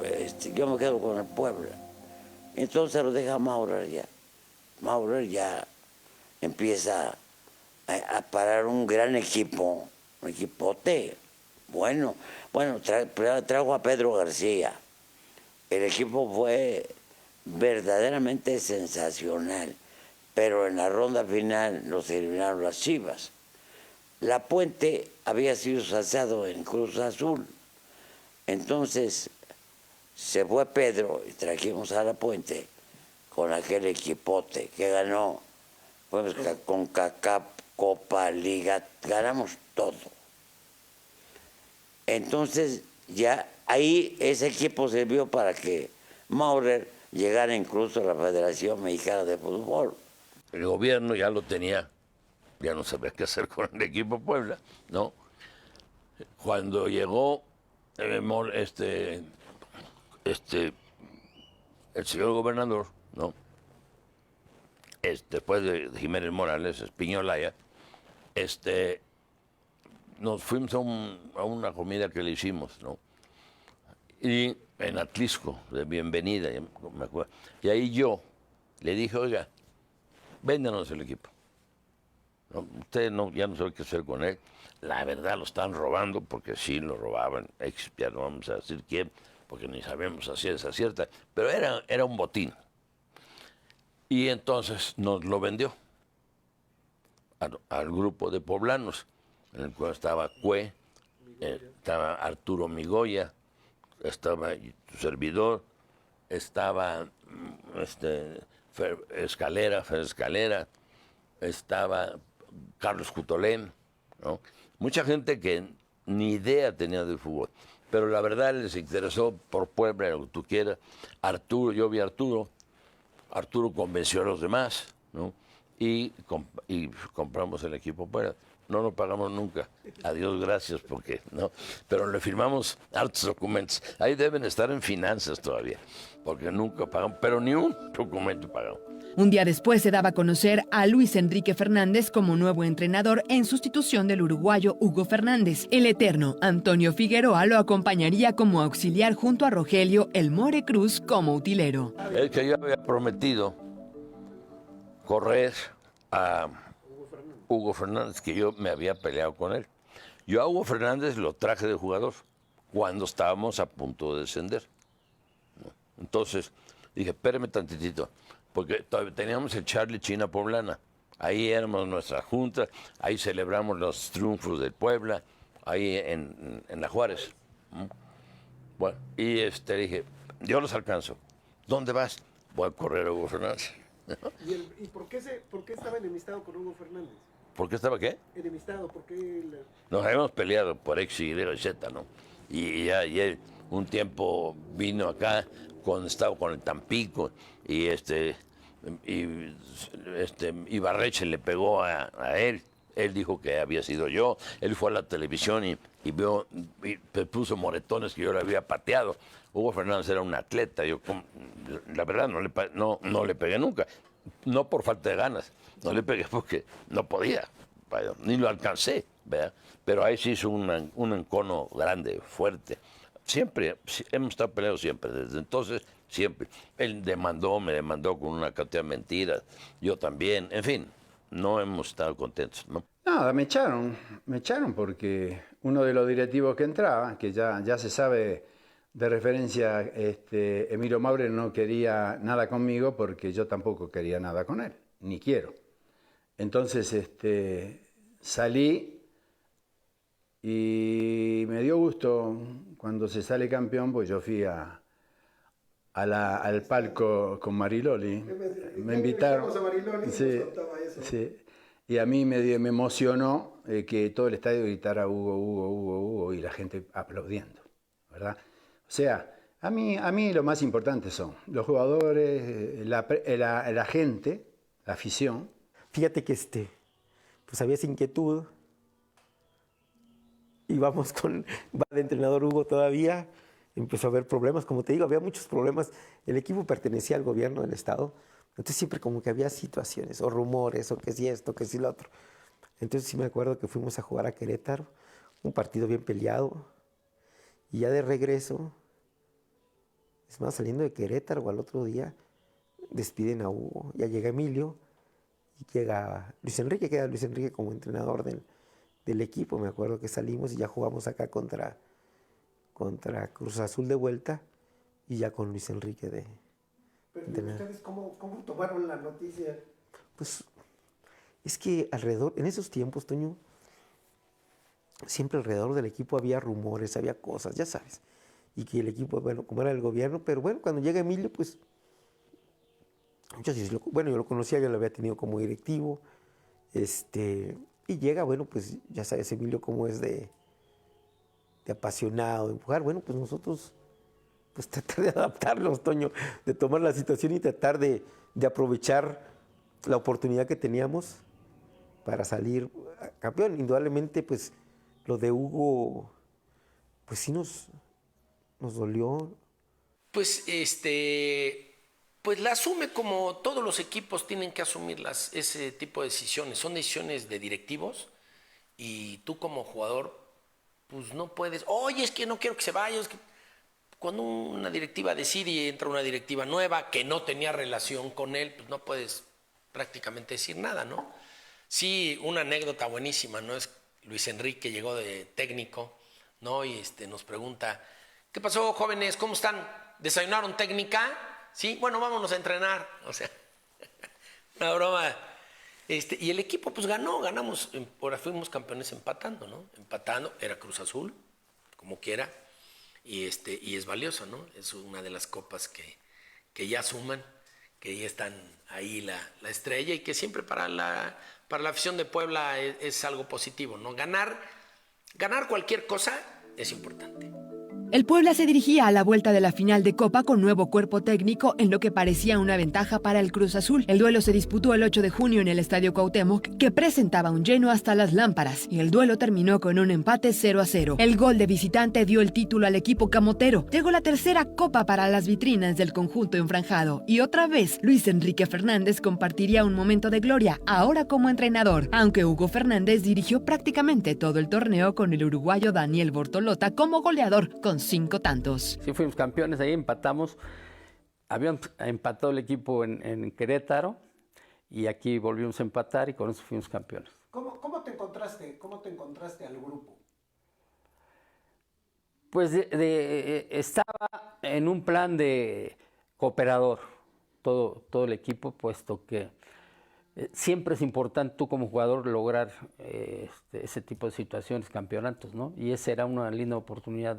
yo me quedo con el Puebla. Entonces lo deja Maurer ya. Maurer ya empieza a parar un gran equipo, un equipote. Bueno, trajo a Pedro García. El equipo fue verdaderamente sensacional, pero en la ronda final los eliminaron las Chivas. La Puente había sido cesado en Cruz Azul, entonces se fue Pedro y trajimos a La Puente con aquel equipote que ganó, pues, con CACAP, Copa, Liga, ganamos todo. Entonces ya ahí ese equipo sirvió para que Maurer llegara incluso a la Federación Mexicana de Fútbol. El gobierno ya lo tenía, ya no sabía qué hacer con el equipo Puebla, ¿no? Cuando llegó el señor gobernador, ¿no? Después de Jiménez Morales, Piñolaya, nos fuimos a una comida que le hicimos, ¿no? Y en Atlisco, de bienvenida, me acuerdo. Y ahí yo le dije, oiga, véndanos el equipo. ¿No? Ustedes ya no saben qué hacer con él. La verdad lo están robando, porque sí lo robaban. Ya no vamos a decir quién, porque ni sabemos a ciencia cierta. Pero era un botín. Y entonces nos lo vendió al grupo de poblanos, en el cual estaba Cue, estaba Arturo Migoya, estaba tu servidor, estaba Fer Escalera, estaba Carlos Cutolén, ¿no? Mucha gente que ni idea tenía del fútbol, pero la verdad les interesó por Puebla, lo que tú quieras. Arturo, yo vi a Arturo convenció a los demás, ¿no? Y compramos el equipo Puebla. No lo pagamos nunca. A Dios gracias, porque no. Pero le firmamos hartos documentos. Ahí deben estar en finanzas todavía, porque nunca pagamos, pero ni un documento pagamos. Un día después se daba a conocer a Luis Enrique Fernández como nuevo entrenador en sustitución del uruguayo Hugo Fernández. El eterno Antonio Figueroa lo acompañaría como auxiliar junto a Rogelio El More Cruz como utilero. Es que yo había prometido correr a Hugo Fernández, que yo me había peleado con él. Yo a Hugo Fernández lo traje de jugador cuando estábamos a punto de descender. Entonces dije, espérame tantitito, porque todavía teníamos el Charlie China Poblana, Ahí éramos nuestra junta, ahí celebramos los triunfos del Puebla, ahí en la Juárez. Bueno, y dije, yo los alcanzo. ¿Dónde vas? Voy a correr a Hugo Fernández. ¿Y por qué estaba enemistado con Hugo Fernández? ¿Por qué estaba qué? Enemistado, ¿por qué? Nos habíamos peleado por X, Y, Z, ¿no? Y él un tiempo vino acá, estaba con el Tampico, y Ibarreche le pegó a él. Él dijo que había sido yo. Él fue a la televisión y puso moretones que yo le había pateado. Hugo Fernández era un atleta. Yo, la verdad, no le pegué nunca. No por falta de ganas. No le pegué porque no podía. Ni lo alcancé, ¿verdad? Pero ahí sí hizo un encono grande, fuerte. Siempre, hemos estado peleados siempre. Desde entonces, siempre. Él me demandó con una cantidad de mentiras. Yo también. En fin, no hemos estado contentos, ¿no? Nada, me echaron porque uno de los directivos que entraba, que ya se sabe de referencia, Emilio Maure no quería nada conmigo porque yo tampoco quería nada con él, ni quiero. Entonces salí y me dio gusto cuando se sale campeón, pues yo fui al palco con Mariloli. Me invitaron. A Mariloli, sí, sí. Y a mí me emocionó que todo el estadio gritara Hugo, Hugo, Hugo, Hugo, y la gente aplaudiendo, ¿verdad? O sea, a mí lo más importante son los jugadores, la gente, la afición. Fíjate que pues había esa inquietud. Íbamos va de entrenador Hugo todavía. Empezó a haber problemas, como te digo, había muchos problemas. El equipo pertenecía al gobierno del estado. Entonces siempre como que había situaciones, o rumores, o que si esto, que si lo otro. Entonces sí me acuerdo que fuimos a jugar a Querétaro, un partido bien peleado. Y ya de regreso, es más, saliendo de Querétaro al otro día, despiden a Hugo. Ya llega Emilio y llega Luis Enrique, queda Luis Enrique como entrenador del equipo. Me acuerdo que salimos y ya jugamos acá contra Cruz Azul de vuelta y ya con Luis Enrique Pero ¿ustedes cómo tomaron la noticia? Pues es que alrededor, en esos tiempos, Toño, siempre alrededor del equipo había rumores, había cosas, ya sabes. Y que el equipo, bueno, como era el gobierno, pero bueno, cuando llega Emilio, pues, yo lo conocía, yo lo había tenido como directivo, y llega, bueno, pues, ya sabes, Emilio cómo es de apasionado, de empujar. Bueno, pues nosotros, pues tratar de adaptarnos, Toño, de tomar la situación y tratar de aprovechar la oportunidad que teníamos para salir campeón. Indudablemente, pues, lo de Hugo, pues sí nos dolió. Pues, pues la asume como todos los equipos tienen que asumir ese tipo de decisiones. Son decisiones de directivos y tú como jugador, pues no puedes, oye, es que no quiero que se vaya. Es que cuando una directiva decide y entra una directiva nueva que no tenía relación con él, pues no puedes prácticamente decir nada, ¿no? Sí, una anécdota buenísima, ¿no? Es Luis Enrique llegó de técnico, ¿no? Y nos pregunta, ¿qué pasó, jóvenes? ¿Cómo están? ¿Desayunaron técnica? Sí, bueno, vámonos a entrenar. O sea, una broma. Y el equipo pues ganamos, ahora fuimos campeones empatando, ¿no? Empatando, era Cruz Azul, como quiera, y es valioso, ¿no? Es una de las copas que ya suman, que ya están ahí la estrella y que siempre para la afición de Puebla es algo positivo, ¿no? Ganar cualquier cosa es importante. El Puebla se dirigía a la vuelta de la final de Copa con nuevo cuerpo técnico en lo que parecía una ventaja para el Cruz Azul. El duelo se disputó el 8 de junio en el Estadio Cuauhtémoc, que presentaba un lleno hasta las lámparas, y el duelo terminó con un empate 0-0. El gol de visitante dio el título al equipo camotero. Llegó la tercera Copa para las vitrinas del conjunto enfranjado, y otra vez Luis Enrique Fernández compartiría un momento de gloria, ahora como entrenador, aunque Hugo Fernández dirigió prácticamente todo el torneo con el uruguayo Daniel Bortolota como goleador, con 5 tantos. Sí, fuimos campeones, ahí empatamos. Habíamos empatado el equipo en Querétaro y aquí volvimos a empatar y con eso fuimos campeones. ¿Cómo te encontraste al grupo? Pues estaba en un plan de cooperador todo el equipo, puesto que siempre es importante tú como jugador lograr ese tipo de situaciones, campeonatos, ¿no? Y esa era una linda oportunidad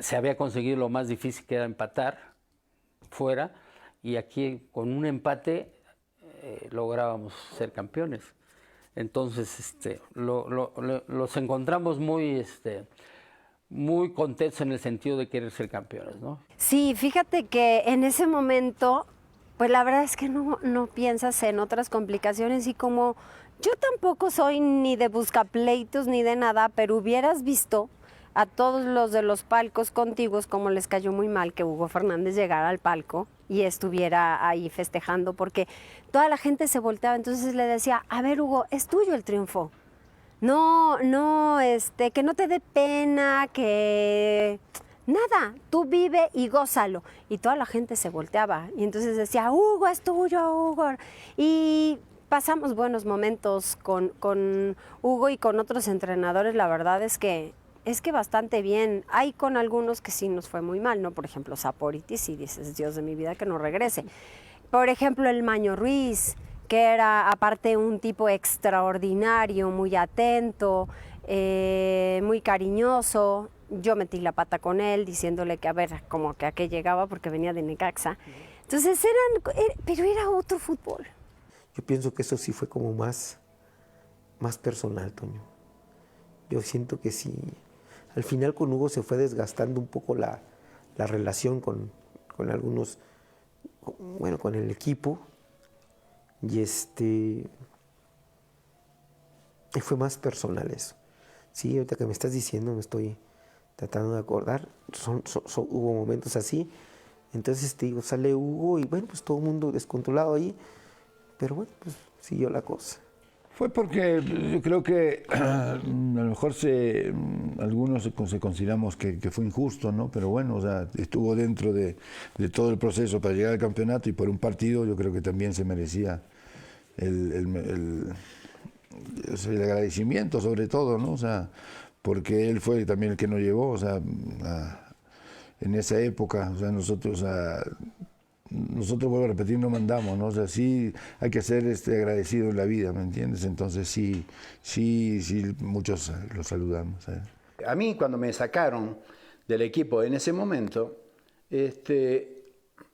se había conseguido lo más difícil, que era empatar fuera, y aquí con un empate lográbamos ser campeones. Entonces los encontramos muy contentos en el sentido de querer ser campeones, ¿no? Sí, fíjate que en ese momento, pues la verdad es que no piensas en otras complicaciones, y como yo tampoco soy ni de buscapleitos ni de nada, pero hubieras visto a todos los de los palcos contiguos como les cayó muy mal que Hugo Fernández llegara al palco y estuviera ahí festejando, porque toda la gente se volteaba, entonces le decía, a ver Hugo, es tuyo el triunfo. No, que no te dé pena, que nada, tú vive y gózalo. Y toda la gente se volteaba y entonces decía, Hugo, es tuyo, Hugo. Y pasamos buenos momentos con Hugo y con otros entrenadores, la verdad es que bastante bien. Hay con algunos que sí nos fue muy mal, ¿no? Por ejemplo, Saporiti, y dices, Dios de mi vida, que no regrese. Por ejemplo, el Maño Ruiz, que era aparte un tipo extraordinario, muy atento, muy cariñoso. Yo metí la pata con él diciéndole que a ver, como que a qué llegaba porque venía de Necaxa. Entonces pero era otro fútbol. Yo pienso que eso sí fue como más personal, Toño. Yo siento que sí. Al final con Hugo se fue desgastando un poco la relación con algunos, bueno, con el equipo. Y fue más personal eso. Sí, ahorita que me estás diciendo, me estoy tratando de acordar. Hubo momentos así. Entonces te digo, sale Hugo y bueno, pues todo el mundo descontrolado ahí. Pero bueno, pues siguió la cosa. Fue porque yo creo que a lo mejor algunos se consideramos que fue injusto, ¿no? Pero bueno, o sea, estuvo dentro de todo el proceso para llegar al campeonato, y por un partido yo creo que también se merecía el agradecimiento sobre todo, ¿no? O sea, porque él fue también el que nos llevó, o sea, en esa época, o sea, nosotros, vuelvo a repetir, no mandamos, ¿no? O sea, sí hay que ser agradecido en la vida, ¿me entiendes? Entonces sí, muchos los saludamos. A mí, cuando me sacaron del equipo en ese momento,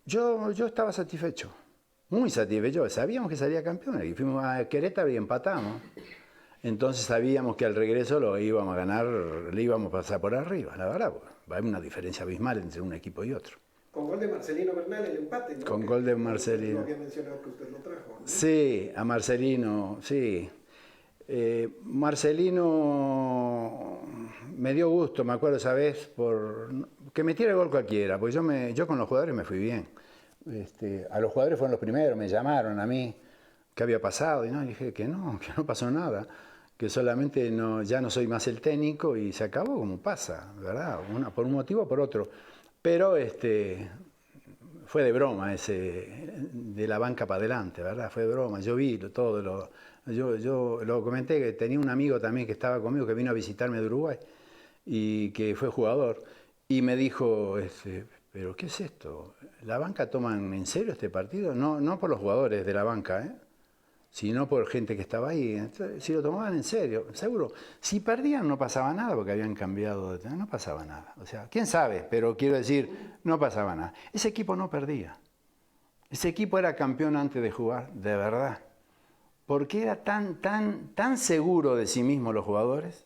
yo estaba satisfecho, muy satisfecho. Sabíamos que salía campeón, y fuimos a Querétaro y empatamos. Entonces sabíamos que al regreso lo íbamos a ganar, le íbamos a pasar por arriba, la verdad. Hay una diferencia abismal entre un equipo y otro. Con gol de Marcelino Bernal, el empate, ¿no? Con gol de Marcelino. No había mencionado que usted lo trajo, ¿no? Sí, a Marcelino, sí. Marcelino me dio gusto, me acuerdo esa vez, por que metiera el gol cualquiera, porque yo con los jugadores me fui bien. A los jugadores fueron los primeros, me llamaron a mí, qué había pasado, y dije que no pasó nada, que solamente ya no soy más el técnico y se acabó como pasa, ¿verdad? Por un motivo o por otro. Pero fue de broma de la banca para adelante, ¿verdad? Fue de broma, yo vi todo, yo lo comenté, que tenía un amigo también que estaba conmigo, que vino a visitarme de Uruguay y que fue jugador, y me dijo, ¿pero qué es esto? ¿La banca toman en serio este partido? No por los jugadores de la banca, sino por gente que estaba ahí. Entonces, si lo tomaban en serio, seguro. Si perdían no pasaba nada porque habían cambiado, no pasaba nada. O sea, quién sabe, pero quiero decir, no pasaba nada. Ese equipo no perdía. Ese equipo era campeón antes de jugar, de verdad. Porque era tan seguro de sí mismo los jugadores.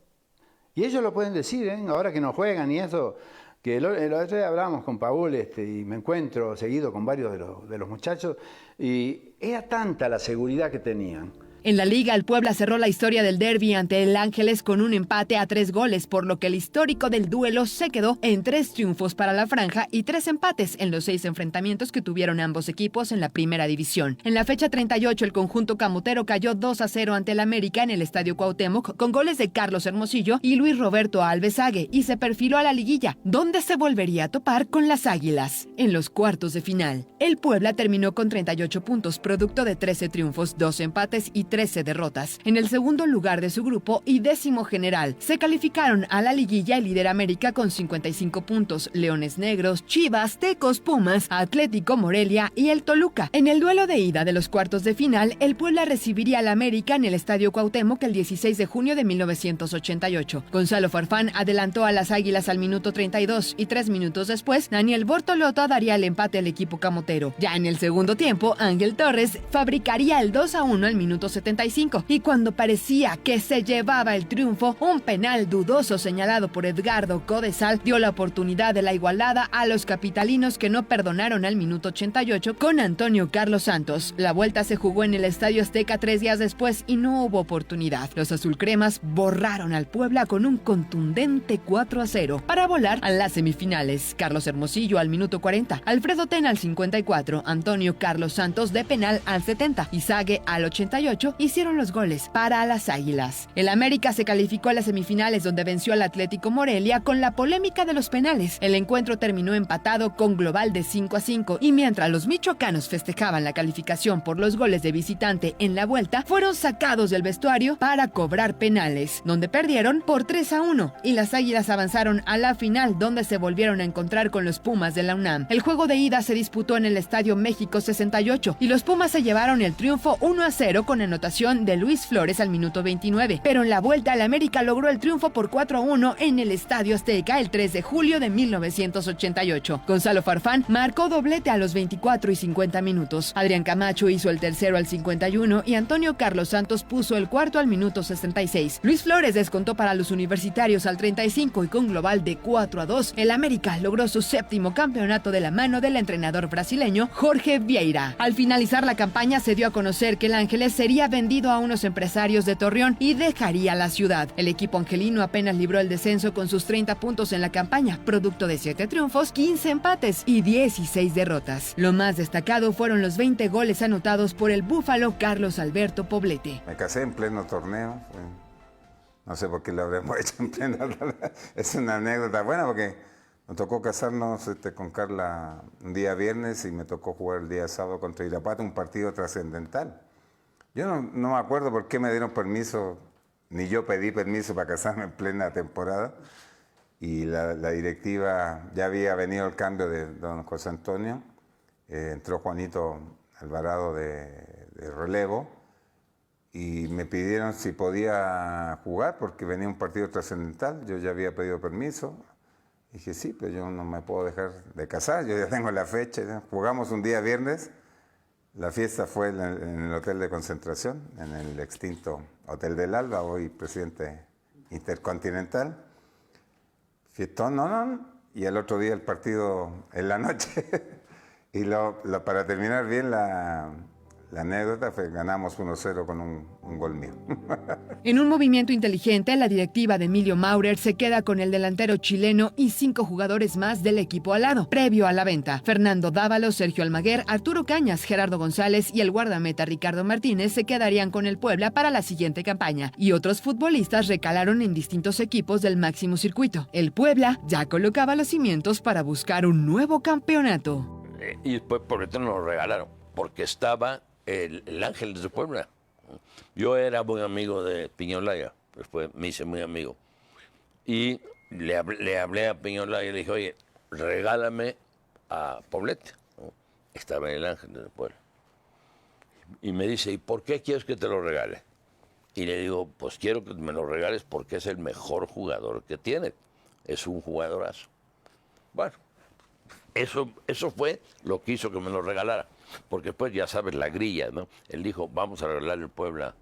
Y ellos lo pueden decir, ahora que no juegan y eso. Que el otro día hablábamos con Paul y me encuentro seguido con varios de los muchachos, y era tanta la seguridad que tenían. En la Liga, el Puebla cerró la historia del derbi ante el Ángeles con un empate a 3 goles, por lo que el histórico del duelo se quedó en 3 triunfos para la franja y 3 empates en los 6 enfrentamientos que tuvieron ambos equipos en la primera división. En la fecha 38, el conjunto camutero cayó 2-0 ante el América en el Estadio Cuauhtémoc con goles de Carlos Hermosillo y Luis Roberto Alvesague, y se perfiló a la liguilla, donde se volvería a topar con las Águilas. En los cuartos de final, el Puebla terminó con 38 puntos, producto de 13 triunfos, 2 empates y 13 derrotas. En el segundo lugar de su grupo y 10º general, se calificaron a la liguilla el líder América con 55 puntos, Leones Negros, Chivas, Tecos, Pumas, Atlético, Morelia y el Toluca. En el duelo de ida de los cuartos de final, el Puebla recibiría al América en el Estadio Cuauhtémoc el 16 de junio de 1988. Gonzalo Farfán adelantó a las Águilas al minuto 32 y 3 minutos después, Daniel Bortolotto daría el empate al equipo camotero. Ya en el segundo tiempo, Ángel Torres fabricaría el 2-1 al minuto 75 y cuando parecía que se llevaba el triunfo, un penal dudoso señalado por Edgardo Codesal dio la oportunidad de la igualada a los capitalinos, que no perdonaron al minuto 88 con Antonio Carlos Santos. La vuelta se jugó en el Estadio Azteca 3 días después y no hubo oportunidad. Los azulcremas borraron al Puebla con un contundente 4-0 para volar a las semifinales. Carlos Hermosillo al minuto 40, Alfredo Tena al 54, Antonio Carlos Santos de penal al 70 y Sague al 88 hicieron los goles para las Águilas. El América se calificó a las semifinales, donde venció al Atlético Morelia con la polémica de los penales. El encuentro terminó empatado con global de 5-5 y mientras los michoacanos festejaban la calificación por los goles de visitante en la vuelta, fueron sacados del vestuario para cobrar penales, donde perdieron por 3-1 y las Águilas avanzaron a la final, donde se volvieron a encontrar con los Pumas de la UNAM. El juego de ida se disputó en el Estadio México 68 y los Pumas se llevaron el triunfo 1-0 con anotación de Luis Flores al minuto 29, pero en la vuelta el América logró el triunfo por 4-1 en el Estadio Azteca el 3 de julio de 1988. Gonzalo Farfán marcó doblete a los 24 y 50 minutos. Adrián Camacho hizo el tercero al 51 y Antonio Carlos Santos puso el cuarto al minuto 66. Luis Flores descontó para los universitarios al 35 y con global de 4-2, el América logró su 7º campeonato de la mano del entrenador brasileño Jorge Vieira. Al finalizar la campaña se dio a conocer que el Ángeles sería vendido a unos empresarios de Torreón y dejaría la ciudad. El equipo angelino apenas libró el descenso con sus 30 puntos en la campaña, producto de 7 triunfos, 15 empates y 16 derrotas. Lo más destacado fueron los 20 goles anotados por el búfalo Carlos Alberto Poblete. Me casé en pleno torneo. No sé por qué lo habremos hecho en pleno torneo. Es una anécdota buena porque nos tocó casarnos con Carla un día viernes y me tocó jugar el día sábado contra Irapuato, un partido trascendental. Yo no me acuerdo por qué me dieron permiso, ni yo pedí permiso para casarme en plena temporada. Y la directiva, ya había venido el cambio de don José Antonio, entró Juanito Alvarado de relevo y me pidieron si podía jugar porque venía un partido trascendental. Yo ya había pedido permiso. Dije, sí, pero yo no me puedo dejar de casar, yo ya tengo la fecha. ¿Ya? Jugamos un día viernes, la fiesta fue en el Hotel de Concentración, en el extinto Hotel del Alba, hoy Presidente Intercontinental. Fiestón, y el otro día el partido en la noche. Y para terminar bien la anécdota fue ganamos 1-0 con un gol mío. En un movimiento inteligente, la directiva de Emilio Maurer se queda con el delantero chileno y 5 jugadores más del equipo alado, previo a la venta. Fernando Dávalos, Sergio Almaguer, Arturo Cañas, Gerardo González y el guardameta Ricardo Martínez se quedarían con el Puebla para la siguiente campaña, y otros futbolistas recalaron en distintos equipos del máximo circuito. El Puebla ya colocaba los cimientos para buscar un nuevo campeonato. Y después, ¿por qué no nos lo regalaron? Porque estaba el Ángeles de Puebla. Yo era muy amigo de Piñolaya, después me hice muy amigo. Y le hablé a Piñolaya y le dije, oye, regálame a Poblete. Estaba en el Ángeles de Puebla. Y me dice, ¿y por qué quieres que te lo regale? Y le digo, pues quiero que me lo regales porque es el mejor jugador que tiene. Es un jugadorazo. Bueno, eso fue lo que hizo que me lo regalara. Porque después, ya sabes, la grilla, ¿no? Él dijo, vamos a regalar el Puebla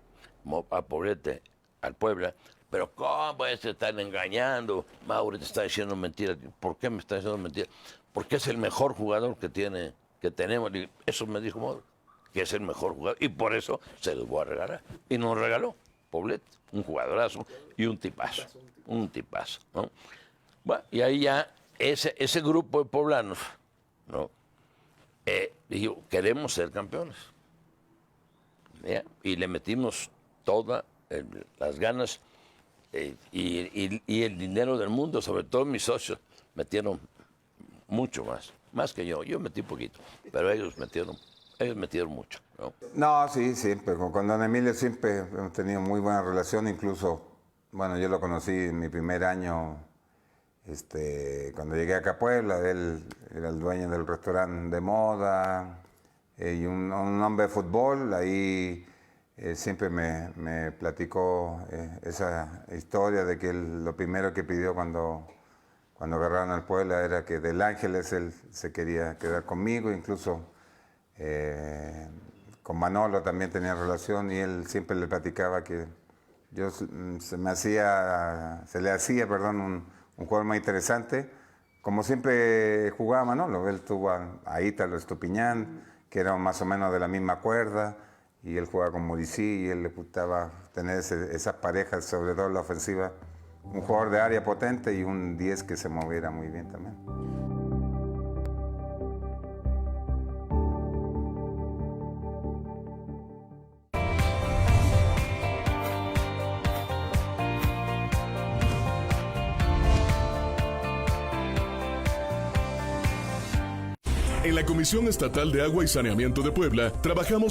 a Poblete, al Puebla. Pero ¿cómo te están engañando? Mauro te está diciendo mentiras. ¿Por qué me está diciendo mentiras? Porque es el mejor jugador que tenemos. Y eso me dijo Mauro, que es el mejor jugador. Y por eso se los voy a regalar. Y nos regaló Poblete, un jugadorazo y un tipazo. Un tipazo, ¿no? Bueno, y ahí ya ese grupo de poblanos, ¿no? Dijo, queremos ser campeones. ¿Ya? Y le metimos todas las ganas y el dinero del mundo, sobre todo mis socios, metieron mucho más que yo. Yo metí poquito, pero ellos metieron Ellos metieron mucho, ¿no? No, sí, siempre. Con don Emilio siempre hemos tenido muy buena relación. Incluso, bueno, yo lo conocí en mi primer año, cuando llegué acá a Puebla. Él era el dueño del restaurante de moda y un hombre de fútbol. Ahí siempre me platicó esa historia de que él, lo primero que pidió cuando agarraron al Puebla era que del Ángeles él se quería quedar conmigo. Incluso con Manolo también tenía relación y él siempre le platicaba que se le hacía un jugador más interesante. Como siempre jugaba Manolo, él tuvo a Ítalo Estupiñán, que eran más o menos de la misma cuerda, y él jugaba con Muricy y él le gustaba tener esas parejas, sobre todo en la ofensiva, un jugador de área potente y un 10 que se moviera muy bien también. En la Comisión Estatal de Agua y Saneamiento de Puebla trabajamos